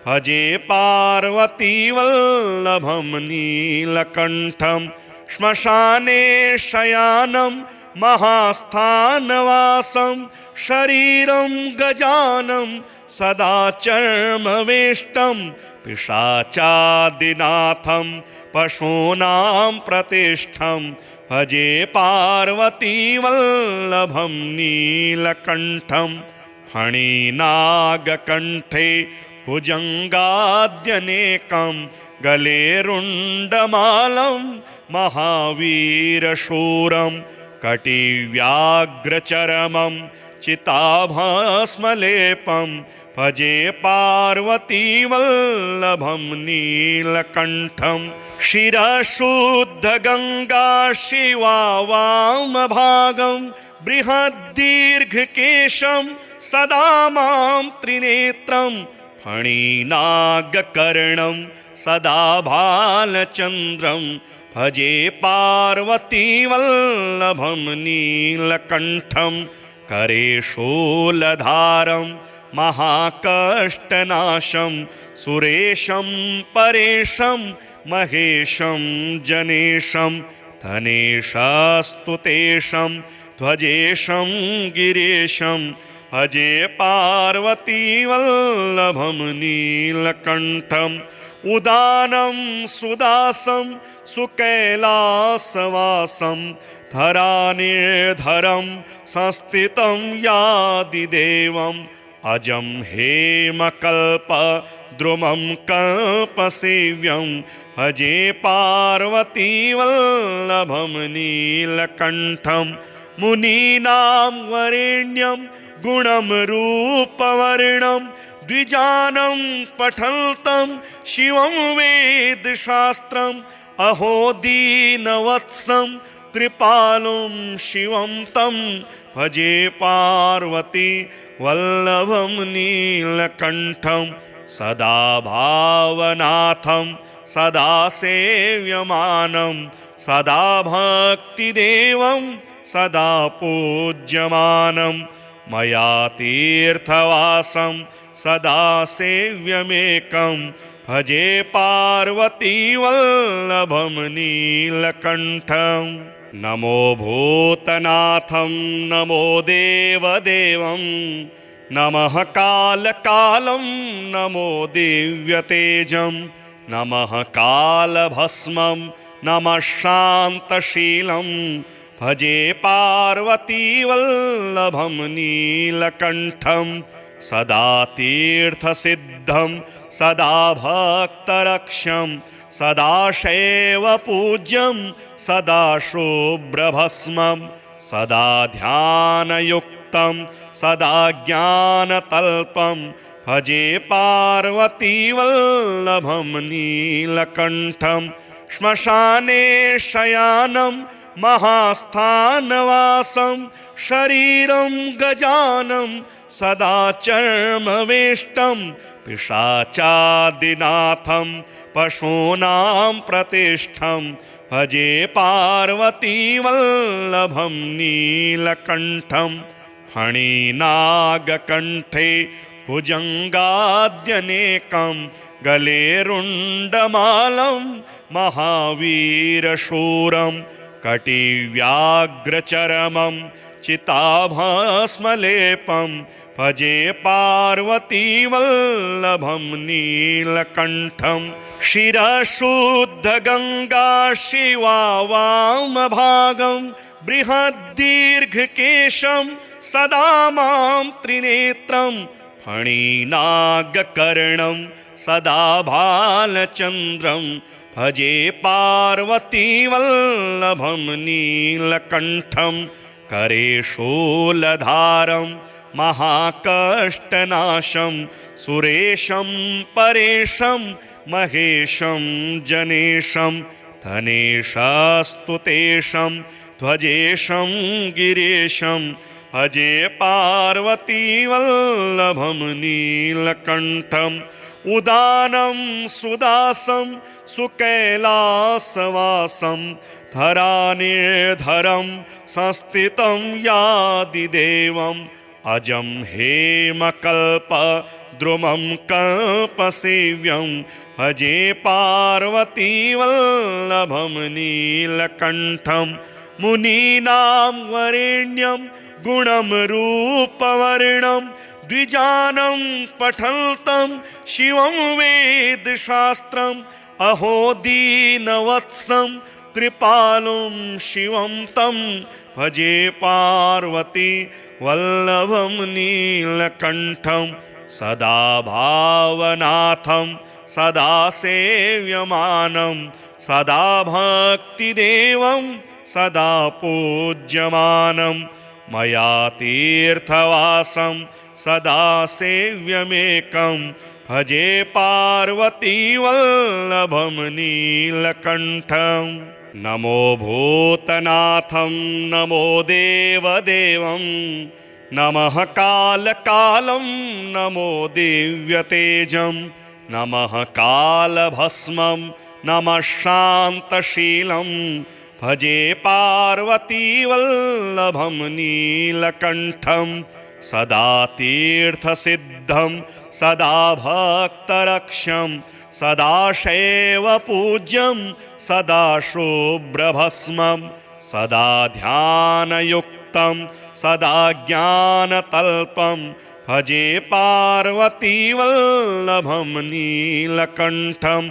भजे पार्वतीवल्लभं नीलकण्ठं श्मशाने शयानं महास्थानवासं शरीरं गजानं सदा चर्मवेष्टं पिशाचादिनाथं पशूनां प्रतिष्ठं भजे पार्वतीवल्लभं नीलकण्ठं फणिनागकण्ठे भुजङ्गाद्यनेकं गले रुण्डमालं महावीरशूरं कटिव्याघ्रचरमं चिताभस्मलेपं भजे पार्वतीवल्लभं नीलकण्ठं शिरशुद्धगङ्गा शिवा वामभागं बृहद्दीर्घकेशं सदा मां त्रिनेत्रं फणिनागकर्णं सदा भालचन्द्रं भजे पार्वतीवल्लभं नीलकण्ठं करे शूलधारं महाकष्टनाशं सुरेशं परेशं महेशं जनेशं धनेशास्तुतेशं ध्वजेशं गिरीशं भजे पार्वतीवल्लभं नीलकण्ठम् उदानं सुदासं सुकैलासवासं धरानिर्धरं संस्थितं यादिदेवम् अजं हेमकल्पद्रुमं कल्पसेव्यं भजे पार्वतीवल्लभं नीलकण्ठं मुनीनां वरेण्यं गुणं रूपवर्णं द्विजानं पठन्तं शिवं वेदशास्त्रम् अहो दीनवत्सं कृपालुं शिवं तं भजे पार्वती वल्लभं नीलकण्ठं सदा भावनाथं सदा सेव्यमानं सदा भक्तिदेवं सदा पूज्यमानं मया तीर्थवासं सदा सेव्यमेकं भजे पार्वतीवल्लभं नीलकण्ठं। नमो भूतनाथं नमो देवदेवं नमः कालकालं नमो दिव्यतेजं नमः कालभस्मं नमः शान्तशीलं भजे पार्वतीवल्लभं नीलकण्ठं। सदा तीर्थसिद्धं सदा भक्तरक्षं सदा शैवपूज्यं सदा शुभ्रभस्मं सदा ध्यानयुक्तं सदा ज्ञानतल्पं भजे पार्वतीवल्लभं नीलकण्ठं। श्मशाने शयानं महास्थानवासं शरीरं गजानं सदा चर्मवेष्टं पिशाचादिनाथं पशूनां प्रतिष्ठं भजे पार्वतीवल्लभं नीलकण्ठं। फणिनागकण्ठे भुजङ्गाद्यनेकं गले रुण्डमालं महावीरशूरं कटिव्याघ्रचरमं चिताभस्मलेपं भजे पार्वतीवल्लभं नीलकण्ठं। शिरशुद्धगङ्गा शिवा वामभागं बृहद्दीर्घकेशं सदा मां त्रिनेत्रं फणिनागकर्णं सदा भालचन्द्रं भजे पार्वतीवल्लभं नीलकण्ठं। करे शूलधारं महाकष्टनाशं सुरेशं परेशं महेशं जनेशं धनेशस्तुतेशं ध्वजेशं गिरीशं भजे पार्वतीवल्लभं नीलकण्ठम्। उदानं सुदासं सुकैलासवासं धरानिर्धरं संस्थितं यादिदेवम् अजं हेमकल्पद्रुमं कल्पसेव्यं भजे पार्वतीवल्लभं नीलकण्ठं। मुनीनां वरेण्यं गुणं रूपवर्णं द्विजानं पठन्तं शिवं वेदशास्त्रम् अहो दीनवत्सं कृपालुं शिवं तं भजे पार्वती वल्लभं नीलकण्ठं। सदा भावनाथं सदा सेव्यमानं सदा भक्तिदेवं सदा पूज्यमानं मया तीर्थवासं सदा सेव्यमेकं भजे पार्वतीवल्लभं नीलकण्ठं। नमो भूतनाथं नमो देवदेवं नमः कालकालं नमो दिव्यतेजं नमः कालभस्मं नमः शान्तशीलं भजे पार्वतीवल्लभं नीलकण्ठं। सदा तीर्थसिद्धं सदा भक्तरक्षं सदा शैवपूज्यं सदा शुभ्रभस्मं सदा ध्यानयुक्तं सदा ज्ञानतल्पं भजे पार्वतीवल्लभं नीलकण्ठं।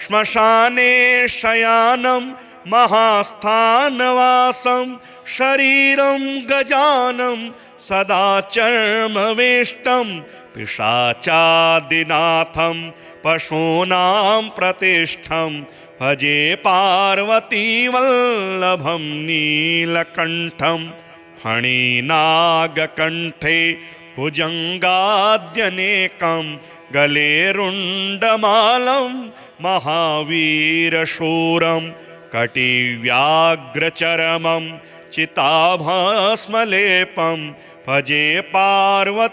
श्मशाने शयानं महास्थानवासं शरीरं गजानं सदा चर्मवेष्टं पिशाचादिनाथं पशूनां प्रतिष्ठं भजे पार्वतीवल्लभं नीलकण्ठं। फणिनागकण्ठे भुजङ्गाद्यनेकं गले रुण्डमालं महावीरशूरं कटिव्याघ्रचरमं चिताभस्मलेपं भजे पार्वतीवल्लभं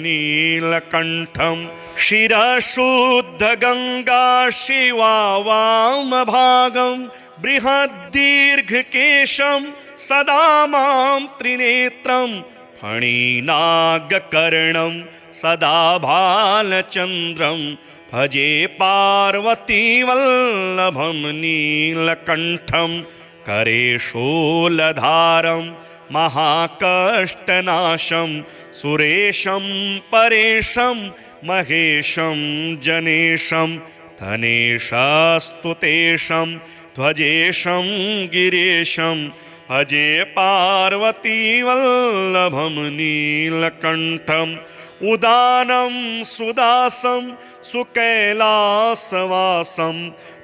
नीलकण्ठं शिरशुद्धगङ्गा शिवा वामभागं बृहद्दीर्घकेशं सदा मां त्रिनेत्रं फणिनागकर्णं सदा भालचन्द्रं भजे पार्वतीवल्लभं नीलकण्ठं करे शूलधारं महाकष्टनाशं सुरेशं परेशं महेशं जनेशं धनेशस्तुतेशं ध्वजेशं गिरीशं भजे पार्वतीवल्लभं नीलकण्ठम् उदानं सुदासं सुकैलासवासं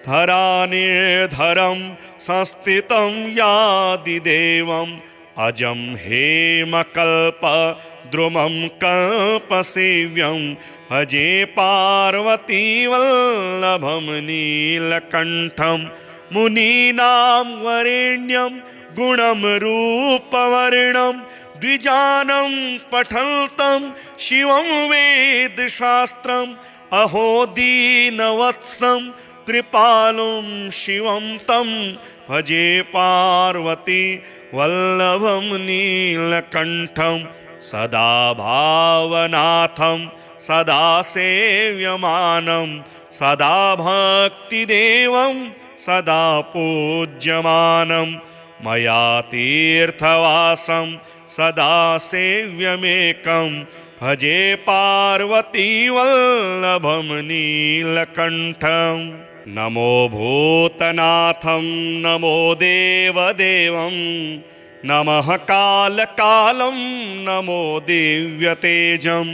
धरानिर्धरं संस्थितं यादिदेवम् अजं हेमकल्पद्रुमं कल्पसेव्यं भजे पार्वतीवल्लभं नीलकण्ठं मुनीनां वरेण्यं गुणं रूपवर्णं द्विजानं पठन्तं शिवं वेदशास्त्रम् अहो दीनवत्सं कृपालुं शिवं तं भजे पार्वती वल्लभं नीलकण्ठं सदा भावनाथं सदा सेव्यमानं सदा भक्तिदेवं सदा पूज्यमानं मया तीर्थवासं सदा सेव्यमेकं भजे पार्वतीवल्लभं नीलकण्ठं नमो भूतनाथं नमो देवदेवं नमः कालकालं नमो दिव्यतेजं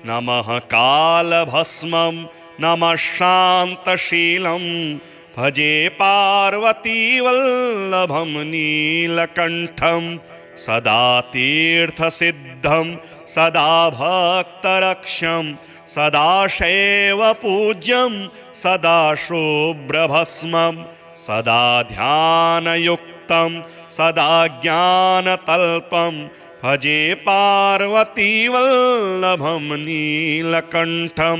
नमः कालभस्मं नमः शान्तशीलं भजे पार्वतीवल्लभं नीलकण्ठं सदा तीर्थसिद्धं सदा भक्तरक्षं सदा शैवपूज्यं सदा शुभ्रभस्मं सदा ध्यानयुक्तं सदा ज्ञानतल्पं भजे पार्वतीवल्लभं नीलकण्ठं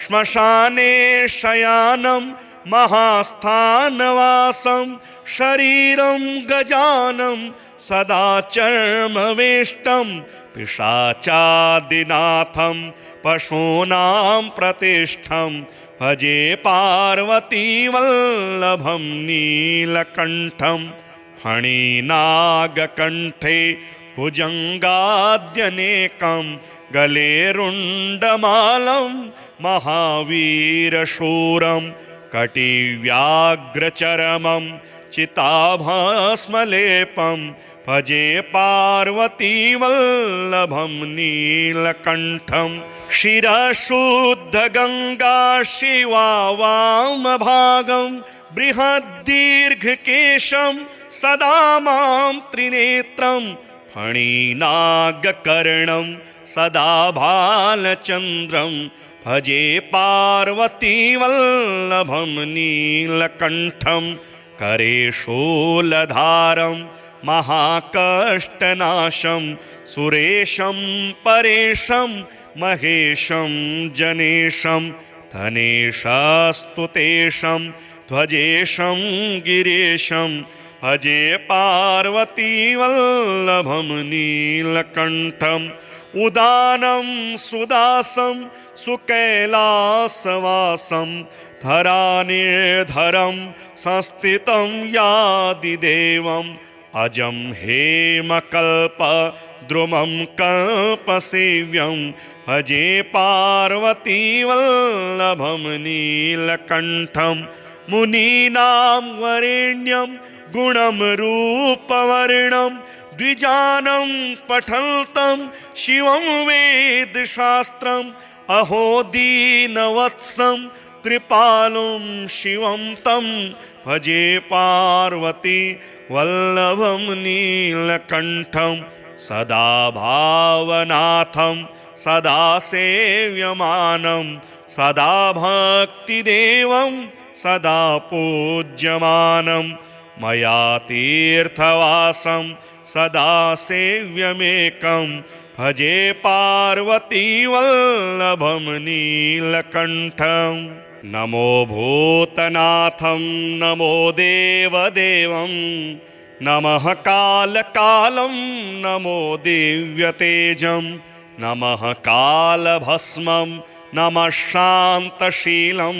श्मशाने शयानं महास्थानवासं शरीरं गजानं सदा चर्मवेष्टं पिशाचादिनाथं पशूनां प्रतिष्ठं भजे पार्वतीवल्लभं नीलकण्ठं फणिनागकण्ठे भुजङ्गाद्यनेकं गले रुण्डमालं महावीरशूरं कटिव्याघ्रचरमं चिताभस्मलेपं भजे पार्वतीवल्लभं नीलकण्ठं शिरशुद्धगङ्गा शिवा वामभागं बृहद्दीर्घकेशं सदा मां त्रिनेत्रं फणिनागकर्णं सदा भालचन्द्रं भजे पार्वतीवल्लभं नीलकण्ठं करे शूलधारं महाकष्टनाशं सुरेशं परेशं महेशं जनेशं धनेशस्तुतेशं ध्वजेशं गिरीशं भजे पार्वतीवल्लभं नीलकण्ठम् उदानं सुदासं सुकैलासवासं धरानिर्धरं संस्थितं यादिदेवम् अजं हेमकल्पद्रुमं कल्पसेव्यं भजे पार्वतीवल्लभं नीलकण्ठं मुनीनां वरेण्यं गुणं रूपवर्णं द्विजानं पठन्तं शिवं वेदशास्त्रम् अहो दीनवत्सं कृपालुं शिवं तं भजे पार्वती वल्लभं नीलकण्ठं सदा भावनाथं सदा सेव्यमानं सदा भक्तिदेवं सदा पूज्यमानं मया तीर्थवासं सदा सेव्यमेकं भजे पार्वतीवल्लभं नीलकण्ठम् नमो भूतनाथं नमो देवदेवं नमः कालकालं नमो दिव्यतेजं नमः कालभस्मं नमः शान्तशीलं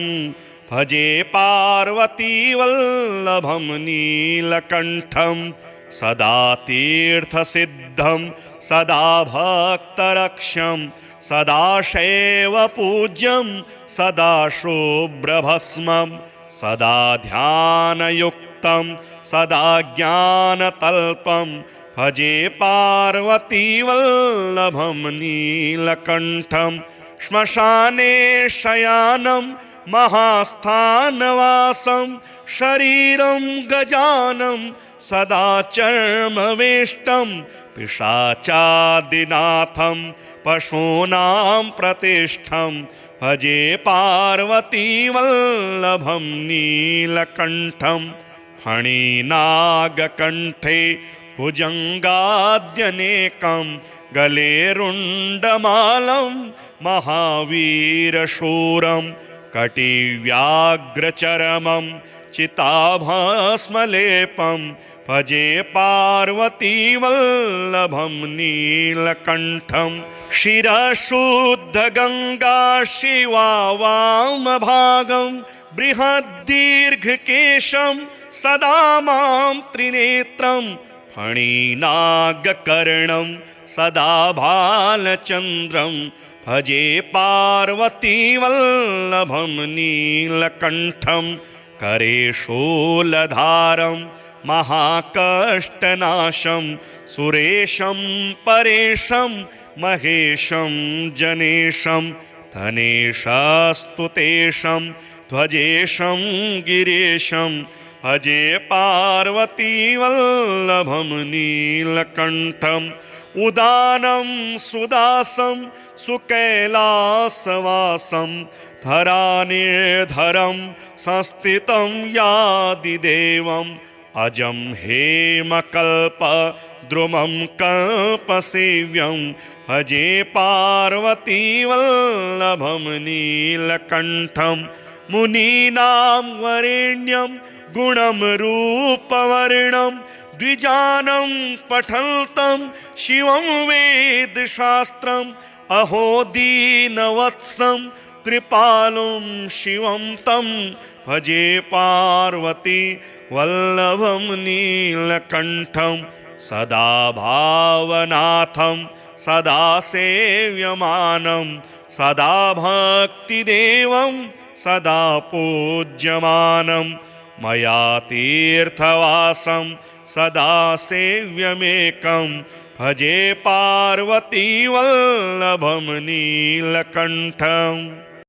भजे पार्वतीवल्लभं नीलकण्ठं सदा तीर्थसिद्धं सदा भक्तरक्षं सदा शैवपूज्यं सदा शुभ्रभस्मं सदा ध्यानयुक्तं सदा ज्ञानतल्पं भजे पार्वतीवल्लभं नीलकण्ठं श्मशाने शयानं महास्थानवासं शरीरं गजानं सदा चर्मवेष्टं पिशाचादिनाथं पशूनां प्रतिष्ठं भजे पार्वतीवल्लभं नीलकण्ठं फणिनागकण्ठे भुजङ्गाद्यनेकं गले रुण्डमालं महावीरशूरं कटिव्याघ्रचरमं चिताभस्मलेपं भजे पार्वतीवल्लभं नीलकण्ठं शिरशुद्धगङ्गा शिवा वामभागं बृहद्दीर्घकेशं सदा मां त्रिनेत्रं फणिनागकर्णं सदा भालचन्द्रं भजे पार्वतीवल्लभं नीलकण्ठं करे शूलधारं महाकष्टनाशं सुरेशं परेशं महेशं जनेशं धनेशास्तुतेशं ध्वजेशं गिरीशं भजे पार्वतीवल्लभं नीलकण्ठम् उदानं सुदासं सुकैलासवासं धरानिर्धरं संस्थितं यादिदेवम् अजं हेमकल्पद्रुमं कल्पसेव्यं भजे पार्वतीवल्लभं नीलकण्ठं मुनीनां वरेण्यं गुणं रूपवर्णं द्विजानं पठन्तं शिवं वेदशास्त्रम् अहो दीनवत्सं कृपालुं शिवं तं भजे पार्वती वल्लभं नीलकण्ठं सदा भावनाथं सदा सेव्यमानं सदा भक्तिदेवं सदा पूज्यमानं मया तीर्थवासं सदा सेव्यमेकं भजे पार्वतीवल्लभं नीलकण्ठम्।